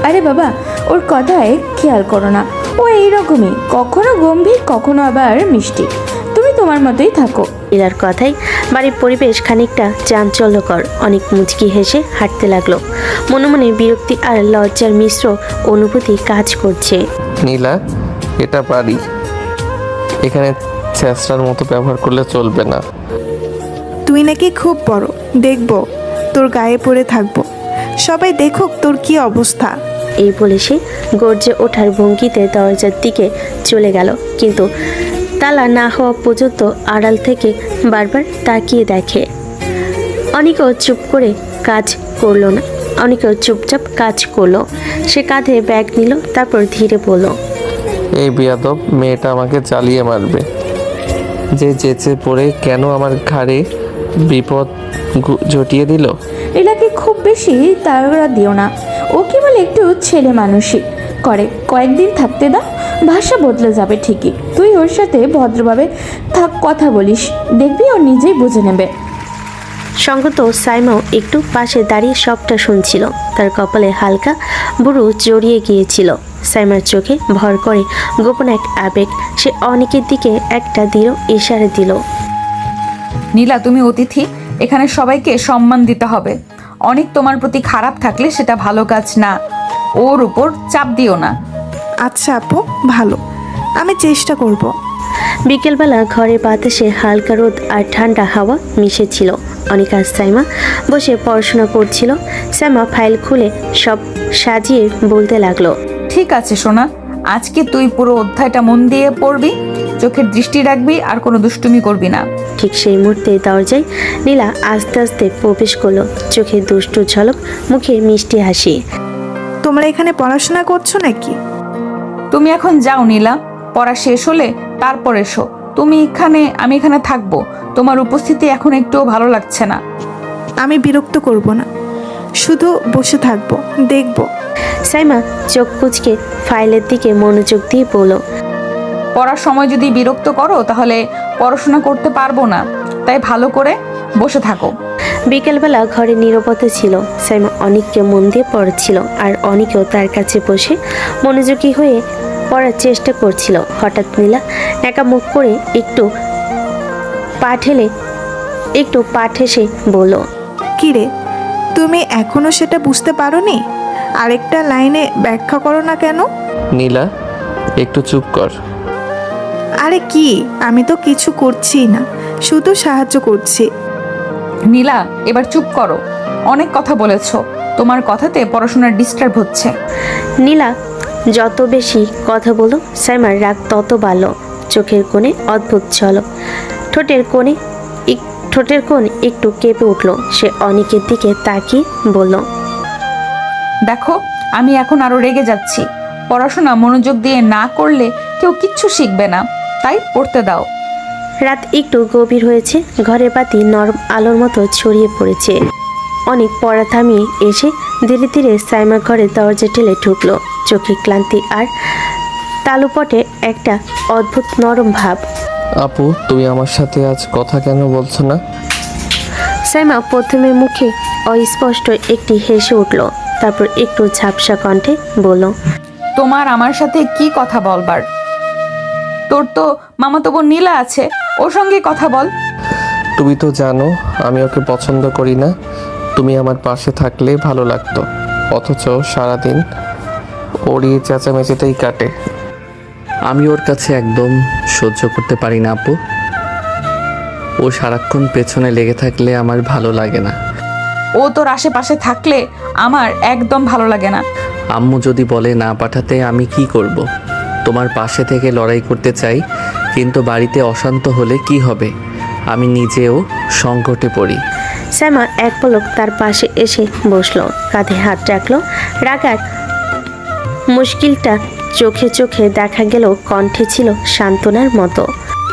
আরে বাবা, ওর কথায় খেয়াল করো না। ও এইরকমই, কখনো গম্ভীর কখনো আবার মিষ্টি। তুমি তোমার মতোই থাকো। নীলার কথায় বাড়ির পরিবেশ খানিকটা চাঞ্চল্যকর। অনেক মুচকি হেসে হাঁটতে লাগলো। মনে মনে বিরক্তি আর লজ্জার মিশ্র অনুভূতি কাজ করছে। নীলা, এটা বাড়ি, এখানে ছেঁচড়ার মতো ব্যবহার করলে চলবে না। তুই নাকি খুব বড়, দেখবো তোর গায়ে পড়ে থাকবো। সবাই দেখুক তোর কি অবস্থা। এই বলে সে গর্জে ওঠার ভঙ্গিতে দরজার দিকে চলে গেল, কিন্তু তালা না হওয়া পর্যন্ত আড়াল থেকে বারবার তাকিয়ে দেখে। অনেকেও চুপ করে কাজ করলো না। অনেকেও চুপচাপ কাজ করলো। সে কাঁধে ব্যাগ নিল, তারপর ধীরে বলল, এই বেয়াদব মেয়েটা আমাকে জ্বালিয়ে মারবে। যে যেচে পড়ে কেন আমার ঘাড়ে বিপদ জটিয়ে দিল। এলাকে খুব বেশি তাড়া দিও না। ও কেবল একটু ছেলে মানুষই করে, কয়েকদিন থাকতে দাও, ভাষা বদলে যাবে ঠিকই। তুই ওর সাথে ভদ্রভাবে থাক, কথা বলিস, দেখবি ও নিজেই বুঝে নেবে। সঙ্গত সাইমাও একটু পাশে দাঁড়িয়ে সবটা শুনছিল। তার কপালে হালকা বুড়ো জড়িয়ে গিয়েছিল। সাইমার চোখে ভর করে গোপন এক আবেগ। সে অনেকের দিকে একটা দৃঢ় ইশারা দিল। নীলা, তুমি অতিথি, এখানে সবাইকে সম্মান দিতে হবে। অনেক তোমার প্রতি খারাপ থাকলে সেটা ভালো কাজ না। ওর উপর চাপ দিও না। আচ্ছা আপু, ভালো, আমি চেষ্টা করব। বিকেলবেলা ঘরের বাতাসে হালকা রোদ আর ঠান্ডা হাওয়া মিশেছিল। অনেক আর সাইমা বসে পড়াশোনা করছিল। সাইমা ফাইল খুলে সব সাজিয়ে বলতে লাগলো, ঠিক আছে সোনা, আজকে তুই পুরো অধ্যায়টা মন দিয়ে পড়বি, চোখের দৃষ্টি রাখবি আর কোনো দুষ্টুমি করবি না। ঠিক সেই মুহূর্তে দরজায় নীলা আস্তে আস্তে প্রবেশ করলো। চোখে দুষ্টু ঝলক, মুখে মিষ্টি হাসি। তোমরা এখানে পড়াশোনা করছো নাকি? তুমি এখন যাও নীলা, পড়া শেষ হলে তারপর এসো। আমি এখানে থাকবো। তোমার উপস্থিতি এখন একটুও ভালো লাগছে না। আমি বিরক্ত করব না, শুধু বসে থাকবো, দেখবো। সাইমা চোখ কুচকে ফাইলের দিকে মনোযোগ দিয়ে বলল, পড়ার সময় যদি বিরক্ত করো তাহলে পড়াশোনা করতে পারবো না, তাই ভালো করে বসে থাকো। বিকেলবেলা ঘরে নীরবতা ছিল। সাইমা অনেককে মন দিয়ে পড়াচ্ছিল, আর অনেকেও তার কাছে বসে মনোযোগী হয়ে পড়ার চেষ্টা করছিল। হঠাৎ নীলা একা মুখ করে একটু পাঠ হেসে বলল, কিরে, তুমি এখনো সেটা বুঝতে পারোনি? আরেকটা লাইনে ব্যাখ্যা করো না কেন? নীলা, একটু চুপ কর। আরে কি, আমি তো কিছু করছি না, শুধু সাহায্য করছি। নীলা, এবার চুপ করো, অনেক কথা বলেছো। তোমার কথাতে পড়াশোনার ডিস্টার্ব হচ্ছে। নীলা যত বেশি কথা বলল, সাইমার রাগ তত বাড়ল। চোখের কোণে অদ্ভুত ঝলক, ঠোঁটের কোণ একটু কেঁপে উঠল। সে অনেকের দিকে তাকিয়ে বলল, দেখো, আমি এখন আরো রেগে যাচ্ছি। পড়াশোনা মনোযোগ দিয়ে না করলে কেউ কিচ্ছু শিখবে না, তাই পড়তে দাও। রাত একটু গভীর হয়েছে। ঘরের বাতি নরম আলোর মতো ছড়িয়ে পড়েছে। অনেক পড়া থামিয়ে এসে ধীরে ধীরে সাইমার ঘরে দরজা ঠেলে ঢুকলো। চোখে ক্লান্তি আর তালুপটে একটা অদ্ভুত নরম ভাব। আপু, তুমি আমার সাথে আজ কথা কেন বলছো না? সাইমা প্রথমে মুখে অস্পষ্ট একটি হেসে উঠল, তারপর একটু ঝাপসা কণ্ঠে বলল, তোমার আমার সাথে কি কথা বলবার? তোর তো মামাতো বোন নীলা আছে, ওর সঙ্গে কথা বল। তুমি তো জানো আমি ওকে পছন্দ করি না। তুমি আমার পাশে থাকলে ভালো লাগতো, অথচ সারাদিন ওরই চেঁচামেচিতেই কাটে। আমি ওর কাছে একদম সহ্য করতে পারি না আপু। ও সারাক্ষণ পেছনে লেগে থাকলে আমার ভালো লাগে না। ও তোর আশেপাশে থাকলে আমার একদম ভালো লাগে না। আম্মু যদি বলে না পাঠাতে আমি কি করব? তোমার পাশে থেকে লড়াই করতে চাই, কিন্তু বাড়িতে অশান্ত হলে কি হবে? আমি নিজেও সংকটে পড়ি। সাইমা এক পলক তার পাশে এসে বসলো, কাঁধে হাত রাখলো। রাগার মুশকিলটা চোখে চোখে দেখা গেল, কণ্ঠে ছিল সান্ত্বনার মতো।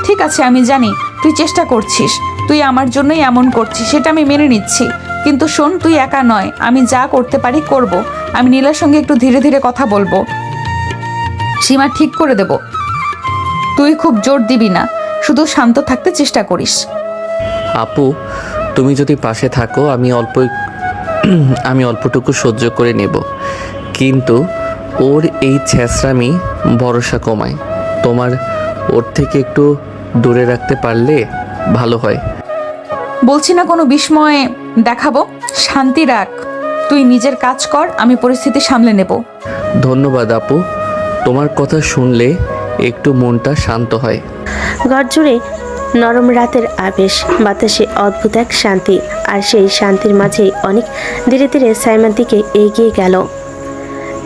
ঠিক আছে, আমি জানি তুই চেষ্টা করছিস, তুই আমার জন্যই এমন করছিস, সেটা আমি মেনে নিচ্ছি। কিন্তু শোন, তুই একা নয়, আমি যা করতে পারি করব। আমি নীলার সঙ্গে একটু ধীরে ধীরে কথা বলবো, সীমা ঠিক করে দেব। তুই খুব জোর দিবি না, শুধু শান্ত থাকতে চেষ্টা করিস। আপু, তুমি যদি পাশে থাকো আমি অল্পটুকু সহ্য করে নেব, কিন্তু ওর এই ছেঁচড়ামি ভরসা কমায়। তোমার ওর থেকে একটু দূরে রাখতে পারলে ভালো হয়। বলছি না কোনো বিস্ময়ে দেখাবো, শান্তি রাখ। তুই নিজের কাজ কর, আমি পরিস্থিতি সামলে নেব। ধন্যবাদ আপু, তোমার কথা শুনলে একটু মনটা শান্ত হয়। ঘর জুড়ে নরম রাতের আবেশ, বাতাসে অদ্ভুত এক শান্তি। আর সেই শান্তির মাঝেই অনেক ধীরে ধীরে সাইমার দিকে এগিয়ে গেল।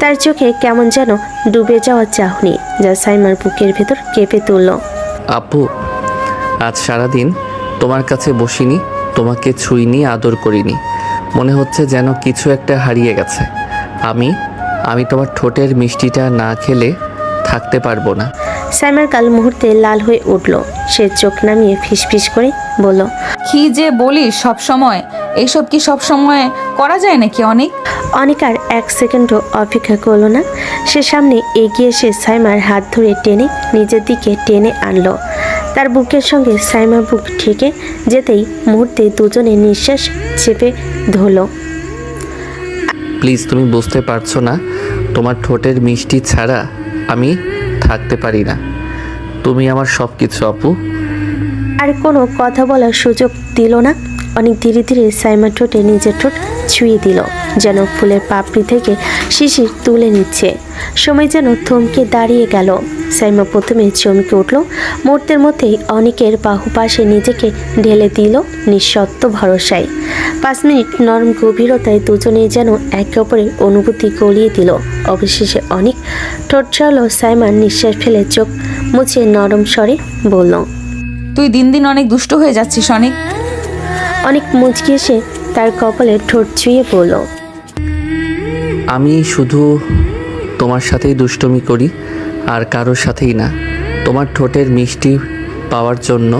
তার চোখে কেমন যেন ডুবে যাওয়া চাহনি, যা সাইমার বুকের ভেতর কেঁপে তুলল। আপু, আজ সারাদিন তোমার কাছে বসিনি, তোমাকে ছুঁইনি, আদর করিনি। মনে হচ্ছে যেন কিছু একটা হারিয়ে গেছে। আমি তোমার ঠোঁটের মিষ্টিটা না খেলে থাকতে পারবো না। সাইমার গাল মুহূর্তে লাল হয়ে উঠল। সে চোখ নামিয়ে ফিসফিস করে বলল, কি যে বলিস সব সময়, এইসব কি সব সময় করা যায় নাকি? অনেক আর এক সেকেন্ডও অপেক্ষা করলো না। সে সামনে এগিয়ে এসে সাইমার হাত ধরে টেনে নিজের দিকে টেনে আনলো। তার বুকের সঙ্গে সাইমার বুক ঠেকে যেতেই মুহূর্তে দুজনে নিঃশ্বাস চেপে ধরল। প্লিজ, তুমি বুঝতে পারছো না, তোমার ঠোঁটের মিষ্টি ছাড়া আমি থাকতে পারি না। তুমি আমার সব কিছু আপু। আর কোনো কথা বলার সুযোগ দিল না। অনেক ধীরে ধীরে সাইমার ঠোঁটে নিজের ঠোঁট ছুঁয়ে দিল, যেন ফুলের পাপড়ি থেকে শিশির তুলে নিচ্ছে। সময় যেন থমকে দাঁড়িয়ে গেল। সাইমা প্রথমে চমকে উঠল, মুহূর্তের মধ্যেই অনেকের বাহু পাশে নিজেকে ঢেলে দিল নিঃশর্ত ভরসায়। 5 মিনিট নরম গভীরতায় দুজনেই যেন একে অপরের অনুভূতি গলিয়ে দিল। অবশেষে অনেক ঠোঁট ছাড়লো। সাইমার নিঃশ্বাস ফেলে চোখ মুছে নরম স্বরে বলল, তুই দিন দিন অনেক দুষ্ট হয়ে যাচ্ছিস অনেক। অনেক মুচকি এসে তার কপালে ঠোঁট ছুঁয়ে বলল, আমি শুধু তোমার সাথেই দুষ্টুমি করি, আর কারোর সাথেই না। তোমার ঠোঁটের মিষ্টি পাওয়ার জন্য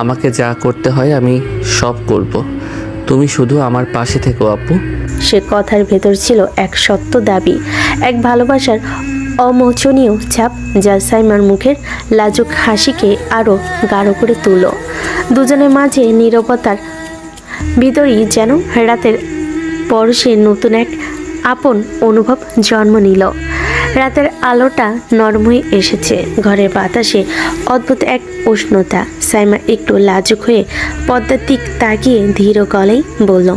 আমাকে যা করতে হয় আমি সব করব। তুমি শুধু আমার পাশে থেকো আপু। সে কথার ভেতর ছিল এক সত্য দাবি, এক ভালোবাসার অমোচনীয় ছাপ, যা সাইমার মুখের লাজুক হাসিকে আরও গাঢ় করে তুলল। দুজনের মাঝে নীরবতার ভিতরেই যেন রাতের পরশে নতুন এক আপন অনুভব জন্ম নিল। রাতের আলোটা নরম হয়ে এসেছে, ঘরের বাতাসে অদ্ভুত এক উষ্ণতা। সাইমা একটু লাজুক হয়ে পদ্মার দিক তাকিয়ে ধীর গলায় বলল,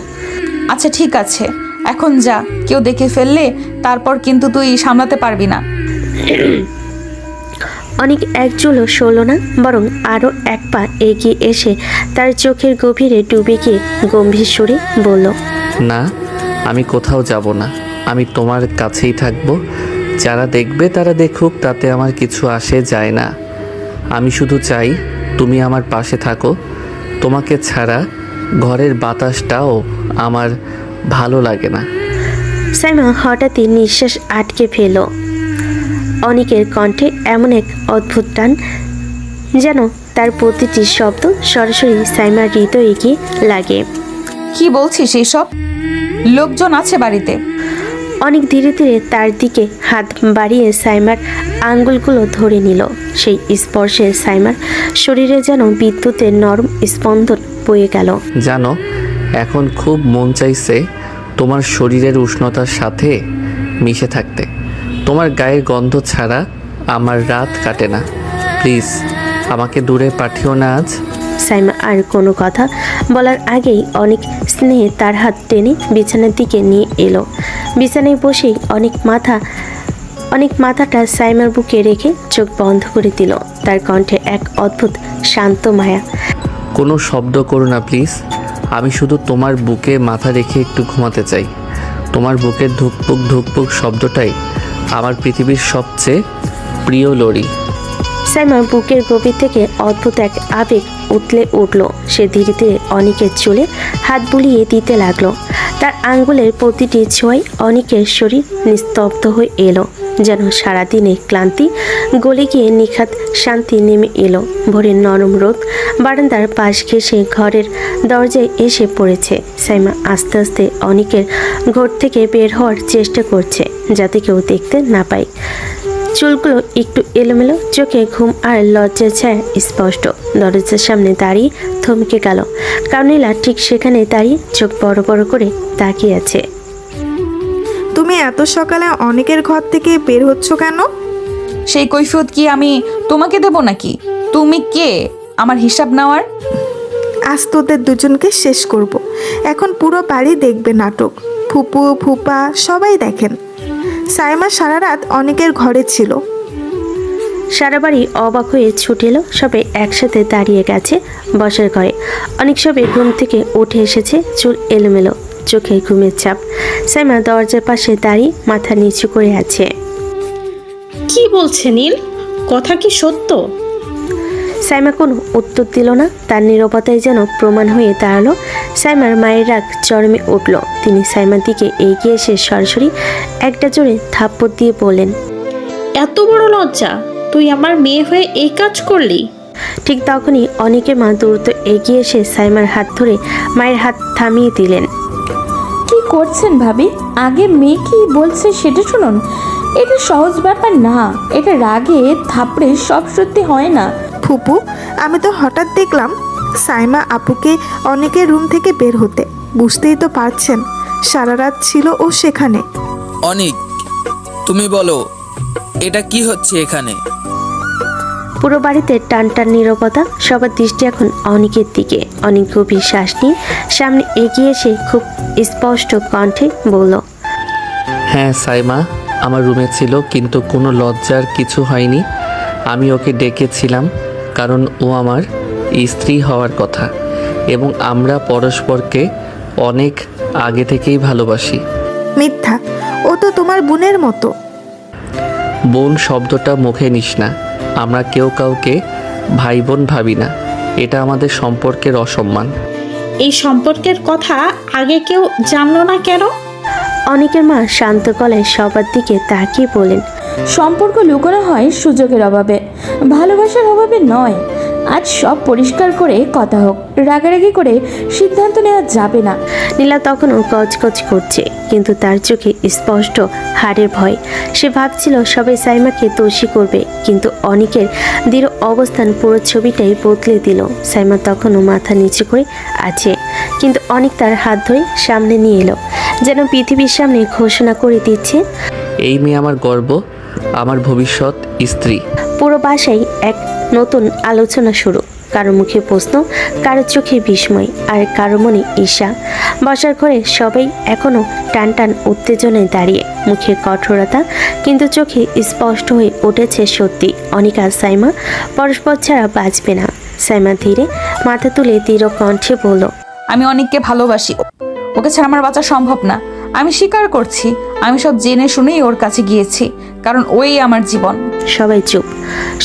আচ্ছা ঠিক আছে, এখন যা, কেউ দেখে ফেললে তারপর কিন্তু তুই সামলাতে পারবি না। অনেক একচুলও সরল না, বরং আরও এক পা এগিয়ে এসে তার চোখের গভীরে ডুবে গিয়ে গম্ভীর সুরে বলল, না, আমি কোথাও যাব না, আমি তোমার কাছেই থাকবো। যারা দেখবে তারা দেখুক, তাতে আমার কিছু আসে যায় না। আমি শুধু চাই তুমি আমার পাশে থাকো। তোমাকে ছাড়া ঘরের বাতাসটাও আমার ভালো লাগে না। সাইমা হঠাৎই নিঃশ্বাস আটকে ফেল। অনেকের কণ্ঠে এমন এক অদ্ভুত টান, যেন তার প্রতিটি শব্দ সরাসরি সাইমার হৃদয়ে গিয়ে লাগে। কি বলছিস এইসব? লোকজন আছে বাড়িতে। অনেক ধীরে ধীরে তার দিকে হাত বাড়িয়ে সাইমার আঙ্গুলগুলো ধরে নিল। সেই স্পর্শে সাইমার শরীরে যেন বিদ্যুতের নরম স্পন্দন বয়ে গেল। জানো, এখন খুব মন চাইছে তোমার শরীরের উষ্ণতার সাথে মিশে থাকতে। তোমার গায়ের গন্ধ ছাড়া আমার রাত কাটে না। প্লিজ, আমাকে দূরে পাঠিও না আজ। সাইমা আর কোনো কথা বলার আগেই অনেক স্নেহে তার হাত টেনে বিছানার দিকে নিয়ে এলো। বিছানায় বসেই অনেক মাথা অনেক মাথাটা সাইমার বুকে রেখে চোখ বন্ধ করে দিল। তার কণ্ঠে এক অদ্ভুত শান্ত মায়া। কোনো শব্দ করো না প্লিজ। আমি শুধু তোমার বুকে মাথা রেখে একটু ঘুমাতে চাই। তোমার বুকের ধুকপুক ধুকপুক শব্দটাই আমার পৃথিবীর সবচেয়ে প্রিয় লড়ি। সাইমার বুকের গভীর থেকে অদ্ভুত এক আবেগ উতলে উঠল। সে ধীরে ধীরে অনিকের চুলে হাত বুলিয়ে দিতে লাগলো। তার আঙ্গুলের প্রতিটি ছোঁয়ায় অনিকের শরীর নিস্তব্ধ হয়ে এলো, যেন সারাদিনে ক্লান্তি গলে গিয়ে নিখাত শান্তি নেমে এলো। ভোরের নরম রোদ বারান্দার পাশ ঘেঁষে ঘরের দরজায় এসে পড়েছে। সাইমা আস্তে আস্তে অনিকের ঘর থেকে বের হওয়ার চেষ্টা করছে, যাতে কেউ দেখতে না পায়। চুলগুলো একটু এলোমেলো, চোখে ঘুম আর লজ্জার ছায়া স্পষ্ট। দরজার সামনে দাঁড়িয়ে থমকে গেল, কারণ নীলা ঠিক সেখানে দাঁড়িয়ে চোখ বড় বড় করে তাকিয়ে আছে। তুমি এত সকালে অনেকের ঘর থেকে বের হচ্ছ কেন? সেই কৈফিয়ত কি আমি তোমাকে দেব নাকি? তুমি কে আমার হিসাব নেওয়ার? আজ তোদের দুজনকে শেষ করব। এখন পুরো বাড়ি দেখবে নাটক। ফুপু ফুপা সবাই দেখেন। সাইমা সারা রাত অনেকের ঘরে ছিল। সারা বাড়ি অবাক হয়ে ছুটে এলো। সবাই একসাথে দাঁড়িয়ে গেছে বসার ঘরে। অনেক সবে ঘুম থেকে উঠে এসেছে, চুল এলোমেলো, চোখে ঘুমের চাপ। সাইমা দরজার পাশে দাঁড়িয়ে মাথা নিচু করে আছে। কি বলছে নীল? কথা কি সত্য? সাইমা কোনো উত্তর দিল না। তার নীরবতায় যেন প্রমাণ হয়ে দাঁড়ালো। সাইমার মায়ের রাগ চরমে উঠল। তিনি সাইমার দিকে এগিয়ে এসে সরাসরি একটা জোরে থাপ্পড় দিয়ে বললেন, এত বড় লজ্জা! তুই আমার মেয়ে হয়ে এই কাজ করলি? ঠিক তখনই অনেকের মা দ্রুত এগিয়ে এসে সাইমার হাত ধরে মায়ের হাত থামিয়ে দিলেন। কি করছেন ভাবি? আগে মেয়ে কি বলছে সেটা শুনুন। এটা সহজ ব্যাপার না, এটা রাগে থাপড়ে সব সত্যি হয় না। ফুপু, আমি তো হঠাৎ দেখলাম সাইমা আপুকে অনেকের রুম থেকে বের হতে। বুঝতেই তো পারছেন, সারা রাত ছিল ও সেখানে। অনিক, তুমি বলো এটা কি হচ্ছে এখানে? পুরো বাড়িতে টান টান নীরবতা। সবার দৃষ্টি এখন অনিকের দিকে। অনেক গভীর শ্বাস নিয়ে সামনে এগিয়ে এসে খুব স্পষ্ট কণ্ঠে বলল, হ্যাঁ সাইমা আমার রুমে ছিল, কিন্তু কোনো লজ্জার কিছু হয়নি। আমি ওকে ডেকেছিলাম কারণ ও আমার স্ত্রী হওয়ার কথা এবং আমরা পরস্পরকে অনেক আগে থেকেই ভালোবাসি। মিথ্যা, ও তো তোমার বোনের মতো। বোন শব্দটা মুখে নিস না। আমরা কেউ কাউকে ভাই বোন ভাবি না। এটা আমাদের সম্পর্কের অসম্মান। এই সম্পর্কের কথা আগে কেউ জানলো না কেন? অনেকের মা শান্ত গলায় সবার দিকে তাকিয়ে বলেন, সম্পর্ক লুকানো হয় সুযোগের অভাবে, ভালোবাসার অভাবে নয়। আজ সব পরিষ্কার করে কথা হোক, রাগারাগি করে সিদ্ধান্ত নেওয়া যাবে না। নীলা তখনও কচকচ করছে, কিন্তু তার চোখে স্পষ্ট হারের ভয়। সে ভাবছিল সবাই সাইমাকে দোষী করবে, কিন্তু অনিকের দৃঢ় অবস্থান পুরো ছবিটাই বদলে দিল। সাইমা তখনও মাথা নিচু করে আছে, কিন্তু অনিক তার হাত ধরে সামনে নিয়ে এলো, যেন পৃথিবীর সামনে ঘোষণা করে দিচ্ছে, এই মেয়ে আমার গর্ব, আমার ভবিষ্যৎ স্ত্রী। পুরো বাসায় এক নতুন আলোচনা শুরু। কারো মুখে প্রশ্ন, কারো চোখে বিস্ময়, আর কারো মনে ঈর্ষা। বসার ঘরে সবাই এখনো টান টান উত্তেজনায় দাঁড়িয়ে, মুখে কঠোরতা, কিন্তু চোখে স্পষ্ট হয়ে উঠেছে সত্যি। অনিক আর সাইমা পরস্পর ছাড়া বাঁচবে না। সাইমা ধীরে মাথা তুলে দৃঢ় কণ্ঠে বলল, আমি অনেককে ভালোবাসি, ওকে ছাড়া আমার বাঁচা সম্ভব না। আমি স্বীকার করছি, আমি সব জেনে শুনেই ওর কাছে গিয়েছি, কারণ ওই আমার জীবন। সবাই চুপ।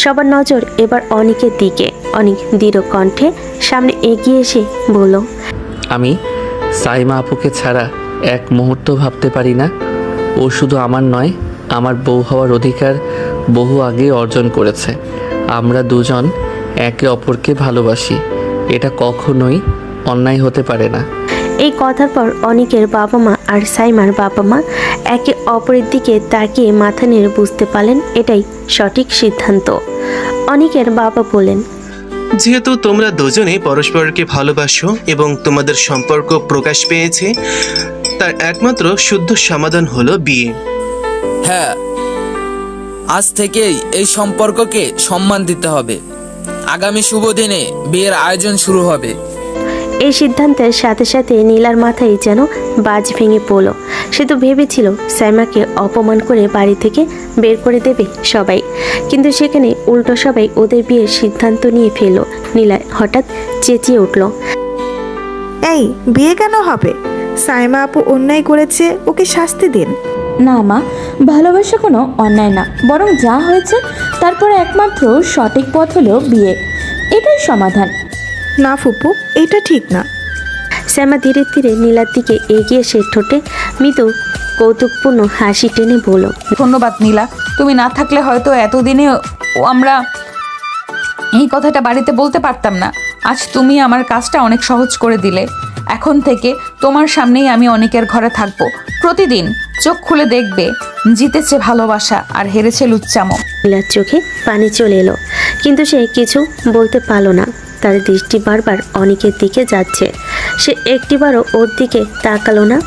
সবার নজর এবার অনিকের দিকে। অনিক দৃঢ় কণ্ঠে সামনে এগিয়ে এসে বলল, আমি সাইমা আপুকে ছাড়া এক মুহূর্ত ভাবতে পারি না। ও শুধু আমার নয়, আমার বউ হওয়ার অধিকার বহু আগে অর্জন করেছে। আমরা দুজন একে অপরকে ভালোবাসি, এটা কখনোই অন্যায় হতে পারে না। এই কথার পর অনিকের বাবা মা আর সাইমার বাবা মা একে অপরের দিকে তাকিয়ে মাথা নেড়ে বুঝতে পারলেন এটাই সঠিক সিদ্ধান্ত। অনিকের বাবা বলেন, যেহেতু তোমরা দুজনে পরস্পরকে ভালোবাসো এবং তোমাদের সম্পর্ক প্রকাশ পেয়েছে, তার একমাত্র শুদ্ধ সমাধান হলো বিয়ে। হ্যাঁ, আজ থেকেই এই সম্পর্ককে সম্মান দিতে হবে। আগামী শুভ দিনে বিয়ের আয়োজন শুরু হবে। এই সিদ্ধান্তের সাথে সাথে নীলার মাথায় যেন বাজ ভেঙে পড়ল। সে তো ভেবেছিল সাইমাকে অপমান করে বাড়ি থেকে বের করে দেবে সবাই, কিন্তু সেখানে উল্টো সবাই ওদের বিয়ের সিদ্ধান্ত নিয়ে ফেলল। নীলা হঠাৎ চেঁচিয়ে উঠল, এই বিয়ে কেন হবে? সাইমা আপু অন্যায় করেছে, ওকে শাস্তি দিন। না মা, ভালোবাসা কোনো অন্যায় না, বরং যা হয়েছে তারপরে একমাত্র সঠিক পথ হলো বিয়ে। এটাই সমাধান। না ফুপু, এটা ঠিক না। সাইমা ধীরে ধীরে নীলার দিকে এগিয়ে এসে ঠোঁটে মৃদু কৌতুকপূর্ণ হাসি টেনে বলল, ধন্যবাদ নীলা, তুমি না থাকলে হয়তো এতদিনে আমরা এই কথাটা বাড়িতে বলতে পারতাম না। আজ তুমি আমার কাজটা অনেক সহজ করে দিলে। এখন থেকে তোমার সামনেই আমি অনেকের ঘরে থাকবো। প্রতিদিন চোখ খুলে দেখবে জিতেছে ভালোবাসা আর হেরেছে লুচ্চামো। নীলার চোখে পানি চলে এলো, কিন্তু সে কিছু বলতে পারল না। তার দৃষ্টি বারবার অনেকের দিকে যাচ্ছে, সে একটিবারও ওর দিকে তাকালো না।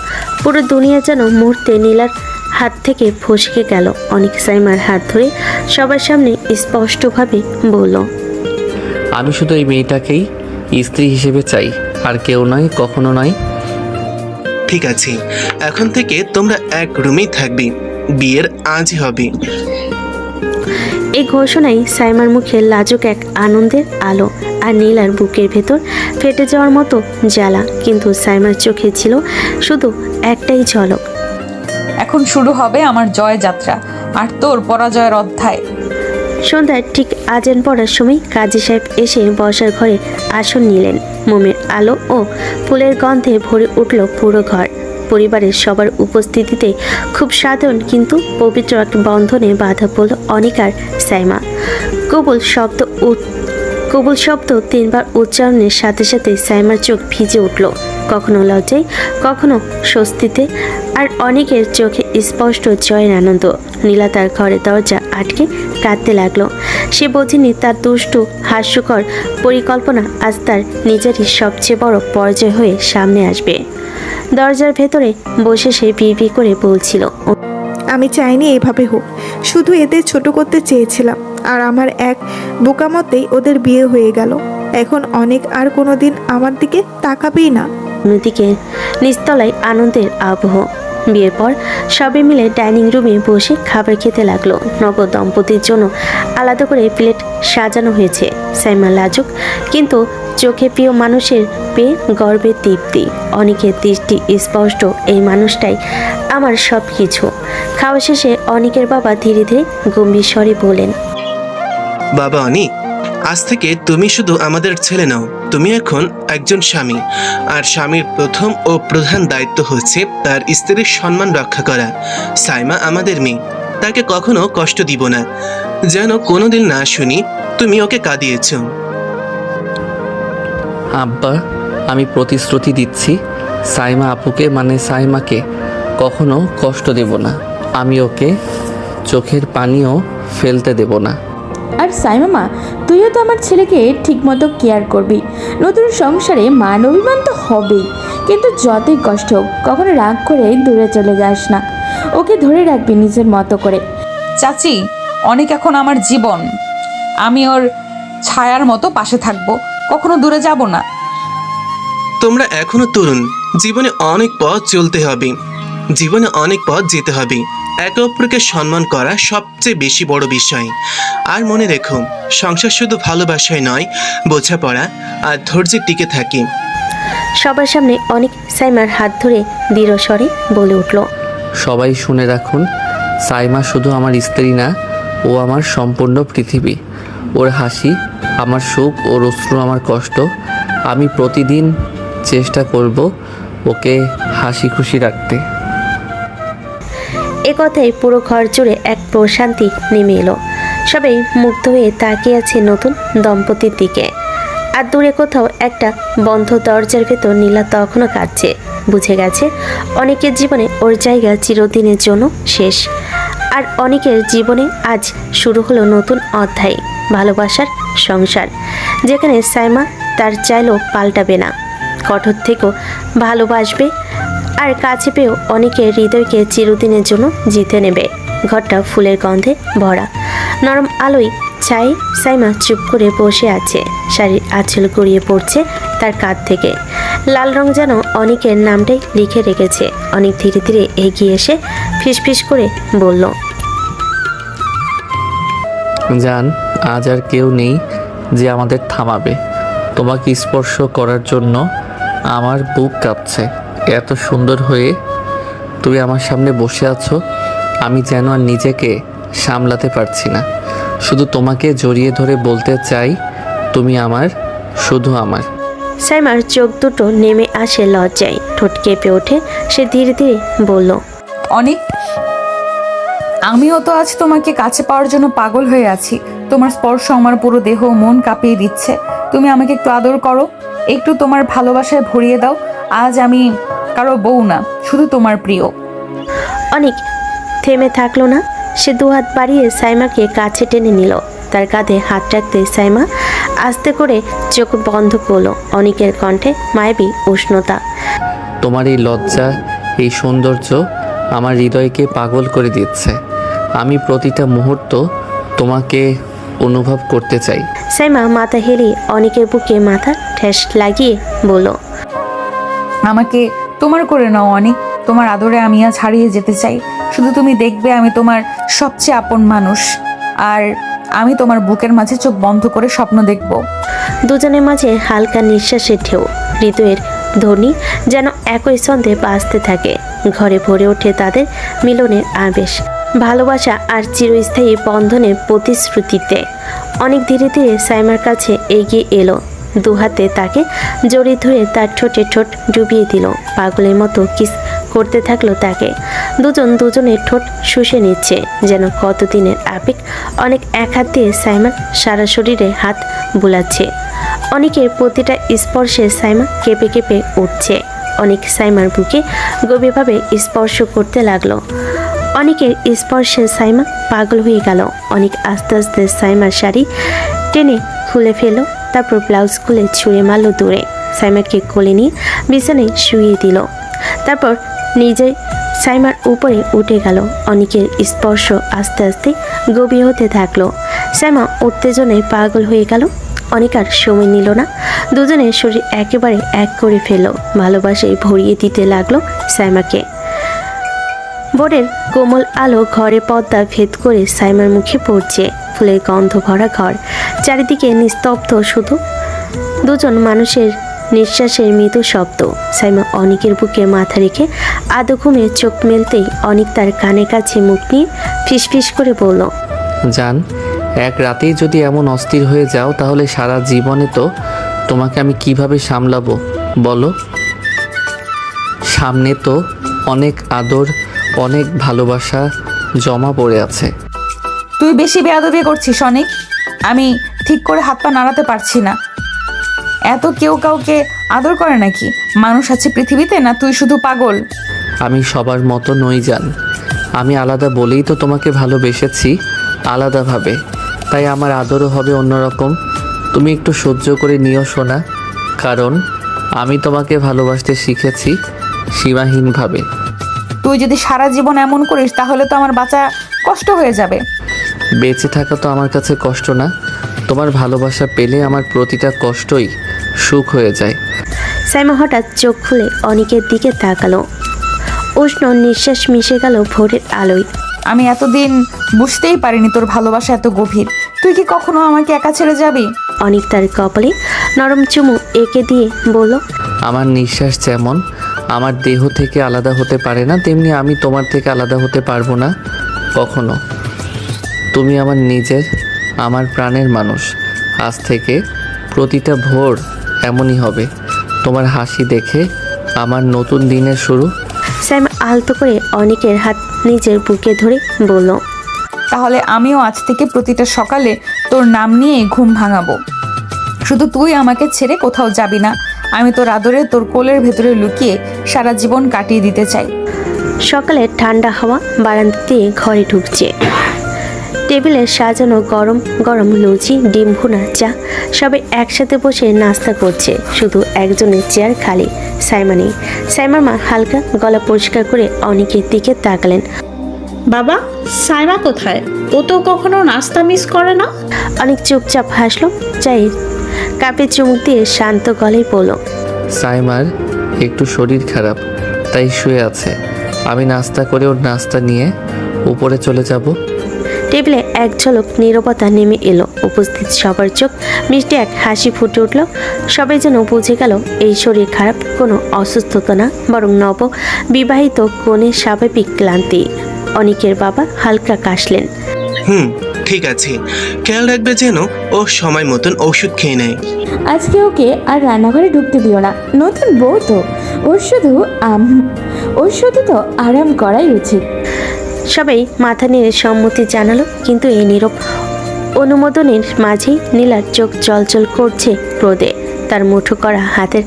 পুরো দুনিয়া যেন মুহূর্তে নীলার হাত থেকে ফসকে গেল। অনেক সাইমার হাত ধরে সবার সামনে স্পষ্টভাবে বলল, আমি শুধু এই মেয়েটাকেই স্ত্রী হিসেবে চাই, আর কেউ নয়, কখনো নয়। ঠিক আছে, এখন থেকে তোমরা এক রুমেই থাকবে, বিয়ের আজই হবে। এই ঘোষণায় সাইমার মুখে লাজুক এক আনন্দের আলো, আর নীলার বুকের ভেতর ফেটে যাওয়ার মতো জ্বালা। কিন্তু সাইমার চোখে ছিল শুধু একটাই ঝলক। এখন শুরু হবে আমার জয় যাত্রা আর তোর পরাজয়ের অধ্যায়। সন্ধ্যায় ঠিক আজান পড়ার সময় কাজী সাহেব এসে বসার ঘরে আসন নিলেন। মোমের আলো ও ফুলের গন্ধে ভরে উঠল পুরো ঘর। পরিবারের সবার উপস্থিতিতে খুব সাধারণ কিন্তু পবিত্র এক বন্ধনে বাধা পড়ল অনিক আর সাইমা। কবুল শব্দ 3 বার উচ্চারণের সাথে সাথে সাইমার চোখ ভিজে উঠল, কখনো লজ্জায়, কখনো স্বস্তিতে, আর অনেকের চোখে স্পষ্ট জয়ের আনন্দ। নীলা তার ঘরের দরজা আটকে কাঁদতে লাগলো। সে বোঝেনি তার দুষ্টু হাস্যকর পরিকল্পনা আজ তার নিজেরই সবচেয়ে বড় পরাজয় হয়ে সামনে আসবে। দরজার ভেতরে বসে সে বিড় করে বলছিল, আমি চাইনি এভাবে হোক, শুধু এদের ছোট করতে চেয়েছিলাম, আর আমার এক বোকামতেই ওদের বিয়ে হয়ে গেল। এখন অনেক আর কোনোদিন আমার দিকে তাকাবেই না। অন্যদিকে নিচতলায় আনন্দের আবহ। বিয়ের পর সবাই মিলে ডাইনিং রুমে বসে খাবার খেতে লাগলো। নব দম্পতির জন্য আলাদা করে প্লেট সাজানো হয়েছে। সাইমা লাজুক কিন্তু চোখে প্রিয় মানুষের পেয়ে গর্বের তৃপ্তি। অনেকের দৃষ্টি স্পষ্ট, এই মানুষটাই আমার সব কিছু। খাওয়া শেষে অনেকের বাবা ধীরে ধীরে গম্ভীর স্বরে বলেন, বাবা অনিক, আজ থেকে তুমি শুধু আমাদের ছেলে নাও, তুমি এখন একজন স্বামী। আর স্বামীর প্রথম ও প্রধান দায়িত্ব হচ্ছে তার স্ত্রীর সম্মান রক্ষা করা। সাইমা আমাদের মেয়ে, তাকে কখনো কষ্ট দিব না, যেন কোনোদিন না শুনি তুমি ওকে কাঁদিয়েছ। আব্বা, আমি প্রতিশ্রুতি দিচ্ছি, সাইমা আপুকে মানে সাইমাকে কখনো কষ্ট দেব না। আমি ওকে চোখের পানিও ফেলতে দেব না। আর সাইমা, তুইও তো আমার ছেলেকে ঠিকমতো কেয়ার করবি। নতুন সংসারে মান অভিমান তো হবেই, কিন্তু যতই কষ্ট হোক কখনো রাগ করে দূরে চলে যাস না। ওকে ধরে রাখবি নিজের মতো করে। চাচি, অনেক এখন আমার জীবন, আমি ওর ছায়ার মতো পাশে থাকবো, কখনো দূরে যাব না। তোমরা এখনো তরুণ, জীবনে অনেক পথ চলতে হবে, জীবনে অনেক পথ যেতে হবে। একে অপরকে সম্মান করা সবচেয়ে বেশি বড় বিষয়। আর মনে রেখো, সংসার শুধু ভালোবাসায় নয়, বোঝাপড়া আর ধৈর্যে টিকে থাকে। সবার সামনে অনেক সাইমার হাত ধরে দৃঢ় স্বরে বলে উঠল, সবাই শুনে রাখুন, সাইমা শুধু আমার স্ত্রী না, ও আমার সম্পূর্ণ পৃথিবী। ওর হাসি আমার সুখ, ওর অশ্রু আমার কষ্ট। আমি প্রতিদিন চেষ্টা করব ওকে হাসি খুশি রাখতে। এ কথায় পুরো ঘর জুড়ে এক প্রশান্তি নেমে এলো। সবাই মুগ্ধ হয়ে তাকিয়ে আছে নতুন দম্পতির দিকে। আর দূরে কোথাও একটা বন্ধ দরজার ভেতর নীলা তখনও কাঁদছে। বুঝে গেছে অনেকের জীবনে ওর জায়গা চিরদিনের জন্য শেষ। আর অনেকের জীবনে আজ শুরু হলো নতুন অধ্যায়, ভালোবাসার সংসার, যেখানে সাইমা তার চাইলেও পাল্টাবে না, কঠোর থেকেও ভালোবাসবে, আর কাছে পেয়েও অনেকের হৃদয়কে চিরদিনের জন্য জিতে নেবে। ঘরটা ফুলের গন্ধে ভরা, নরম আলোয় ছাই। সাইমা চুপ করে বসে আছে, শাড়ির আঁচল গড়িয়ে পড়ছে তার কাঁধ থেকে। লাল রং যেন অনেকের নামটাই লিখে রেখেছে। অনেক ধীরে ধীরে এগিয়ে এসে ফিসফিস করে বলল, জান, আজ আর কেউ নেই যে আমাদের থামাবে। তোমাকে স্পর্শ করার জন্য আমার বুক কাঁপছে। এত সুন্দর হয়ে তুমি আমার সামনে বসে আছো, আমি যেন আর নিজেকে সামলাতে পারছি না। শুধু তোমাকে জড়িয়ে ধরে বলতে চাই, তুমি আমার, শুধু আমার। সাইমার চোখ দুটো নেমে আসে লজ্জায়, ঠোঁট কেঁপে ওঠে। সে ধীরে ধীরে বলল, অনেক, আমিও তো আজ তোমাকে কাছে পাওয়ার জন্য পাগল হয়ে আছি। তোমার স্পর্শ আমার পুরো দেহ মন কাঁপিয়ে দিচ্ছে। তুমি আমাকে একটু আদর করো, একটু তোমার ভালোবাসায় ভরিয়ে দাও। আজ আমি কারো বউ না, শুধু তোমার প্রিয়। অনেক থেমে থাকলো না। সে দুহাত বাড়িয়ে সাইমাকে কাছে টেনে নিল। তার কাঁধে হাত রাখতে সাইমা আস্তে করে চোখ বন্ধ করলো। অনেকের কণ্ঠে মায়াবী উষ্ণতা। তোমার এই লজ্জা, এই সৌন্দর্য আমার হৃদয়কে পাগল করে দিচ্ছে। আমি প্রতিটা মুহূর্ত তোমাকে অনুভব করতে চাই। সাইমা মাথা হেলিয়ে অনেকের বুকে মাথা ঠেস লাগিয়ে বলল, আমাকে তোমার করে নাও অনেক। তোমার আদরে আমি আজ হারিয়ে যেতে চাই। শুধু তুমি দেখবে আমি তোমার সবচেয়ে আপন মানুষ, আর আমি তোমার বুকের মাঝে চোখ বন্ধ করে স্বপ্ন দেখব। দুজনের মাঝে হালকা নিঃশ্বাসের ঢেউ, হৃদয়ের ধ্বনি যেন একই ছন্দে বাজতে থাকে। ঘরে ভরে ওঠে তাদের মিলনের আবেশ, ভালোবাসা আর চিরস্থায়ী বন্ধনের প্রতিশ্রুতিতে। অনেক ধীরে ধীরে সাইমার কাছে এগিয়ে এলো, দুহাতে তাকে জড়িয়ে ধরে তার ঠোঁটে ঠোঁট ডুবিয়ে দিল। পাগলের মতো কিস করতে থাকলো তাকে। দুজন দুজনের ঠোঁট শুষে নিচ্ছে, যেন কতদিনের আবেগ। অনেক এক হাত দিয়ে সাইমার সারা শরীরে হাত বুলাচ্ছে। অনেকের প্রতিটা স্পর্শে সাইমা কেঁপে কেঁপে উঠছে। অনেক সাইমার বুকে গভীরভাবে স্পর্শ করতে লাগলো। অনেকের স্পর্শে সাইমা পাগল হয়ে গেল। অনেক আস্তে আস্তে সাইমার শাড়ি টেনে খুলে ফেলো, তারপর ব্লাউজ খুলে ছুঁড়ে মারল দূরে। সাইমাকে কোলে নিয়ে বিছানায় শুইয়ে দিল। তারপর নিজে সাইমার উপরে উঠে গেল। অনেকের স্পর্শ আস্তে আস্তে গভীর হতে থাকলো। সাইমা উত্তেজনায় পাগল হয়ে গেল। অনেক আর সময় নিল না, দুজনের শরীর একেবারে এক করে ফেললো। ভালোবাসায় ভরিয়ে দিতে লাগলো সাইমাকে। বোর্ডের কোমল আলো ঘরে পর্দা ভেদ করে সাইমার মুখে পড়ছে। ফুলের গন্ধ ভরা ঘর, চারিদিকে নিস্তব্ধ, শুধু দুজন মানুষের নিঃশ্বাসের মৃদু শব্দ। সাইমা অনেকের বুকে মাথা রেখে আদো ঘুমে চোখ মেলতেই অনেক তার কানের কাছে মুখ নিয়ে ফিসফিস করে বলল, জান, এক রাতেই যদি এমন অস্থির হয়ে যাও, তাহলে সারা জীবনে তো তোমাকে আমি কিভাবে সামলাবো বলো? সামনে তো অনেক আদর, অনেক ভালোবাসা জমা পড়ে আছে। তুই বেশি বেয়াদবি করছিস অনেক। আমি ঠিক করে হাত পা নাড়াতে পারছি না। এত কেউ কাউকে আদর করে নাকি? মানুষ আছে পৃথিবীতে, না তুই শুধু পাগল? আমি সবার মতো নই জান। আমি আলাদা বলেই তো তোমাকে ভালোবেসেছি, আলাদাভাবে। তাই আমার আদরও হবে অন্যরকম। তুমি একটু সহ্য করে নিও সোনা, কারণ আমি তোমাকে ভালোবাসতে শিখেছি সীমাহীনভাবে। তুই যদি সারা জীবন এমন করিস তাহলে তো আমার বাঁচা কষ্ট হয়ে যাবে। বেঁচে থাকা তো আমার কাছে কষ্ট না, তোমার ভালোবাসা পেলে আমার প্রতিটা কষ্টই সুখ হয়ে যায়। সাইমা হঠাৎ চোখ খুলে অনেকের দিকে তাকালো। উষ্ণ নিঃশ্বাস মিশে গেল ভোরের আলোয়। আমি এতদিন বুঝতেই পারিনি তোর ভালোবাসা এত গভীর। তুই কি কখনো আমাকে একা ছেড়ে যাবি? অনেক তার কপালে নরম চুমু এঁকে দিয়ে বলল, আমার নিঃশ্বাস যেমন আমার দেহ থেকে আলাদা হতে পারে না, তেমনি আমি তোমার থেকে আলাদা হতে পারবো না কখনো। তুমি আমার নিজের, আমার প্রাণের মানুষ। আজ থেকে প্রতিটা ভোর এমনই হবে, তোমার হাসি দেখে আমার নতুন দিনের শুরু। সাইমা আলতো করে অনেকের হাত নিজের বুকে ধরে বলল, তাহলে আমিও আজ থেকে প্রতিটা সকালে তোর নাম নিয়ে ঘুম ভাঙাবো। শুধু তুই আমাকে ছেড়ে কোথাও যাবি না। আমি তোর আদরে তোর কোলের ভেতরে লুকিয়ে সারা জীবন কাটিয়ে দিতে চাই। সকালে ঠান্ডা হাওয়া বারান্দা দিয়ে ঘরে ঢুকছে। টেবিলে সাজানো গরম গরম লুচি, ডিম ভুনা, চা, সবাই একসাথে বসে নাস্তা করছে। শুধু একজনের চেয়ার খালি, সাইমা নেই। সাইমার মা হালকা গলা পরিষ্কার করে অনেকের দিকে তাকালেন। বাবা, সাইমা কোথায়? ও তো কখনো নাস্তা মিস করে না। অনেক চুপচাপ হাসলো। চায়ের কাপে চুমুক দিয়ে শান্ত গলায় বলল, সাইমার একটু শরীর খারাপ, তাই শুয়ে আছে। আমি নাস্তা করে ওর নাস্তা নিয়ে উপরে চলে যাব। টেবিলে এক ঝলক নীরবতা নেমে এলো। উপস্থিত সবার চোখ মিষ্টি এক হাসি ফুটে উঠল। সবাই যেন বুঝে গেল এই শরীর খারাপ কোনো অসুস্থতা না, বরং নব বিবাহিত কনের স্বাভাবিক ক্লান্তি। অনিকের বাবা হালকা কাশলেন। ঠিক আছে, খেয়াল রাখবে যেন ও সময় মতন ওষুধ খেয়ে নেয়। আজকে ওকে আর রান্নাঘরে ঢুকতে দিও না, নতুন বউ তো, ওর শুধু তো আরাম করাই উচিত। সবাই মাথা নেড়ে সম্মতি জানালো, কিন্তু এই নীরব অনুমোদনের মাঝেই নীলার চোখ জলজল করছে ক্রোধে। তার মুঠো করা হাতের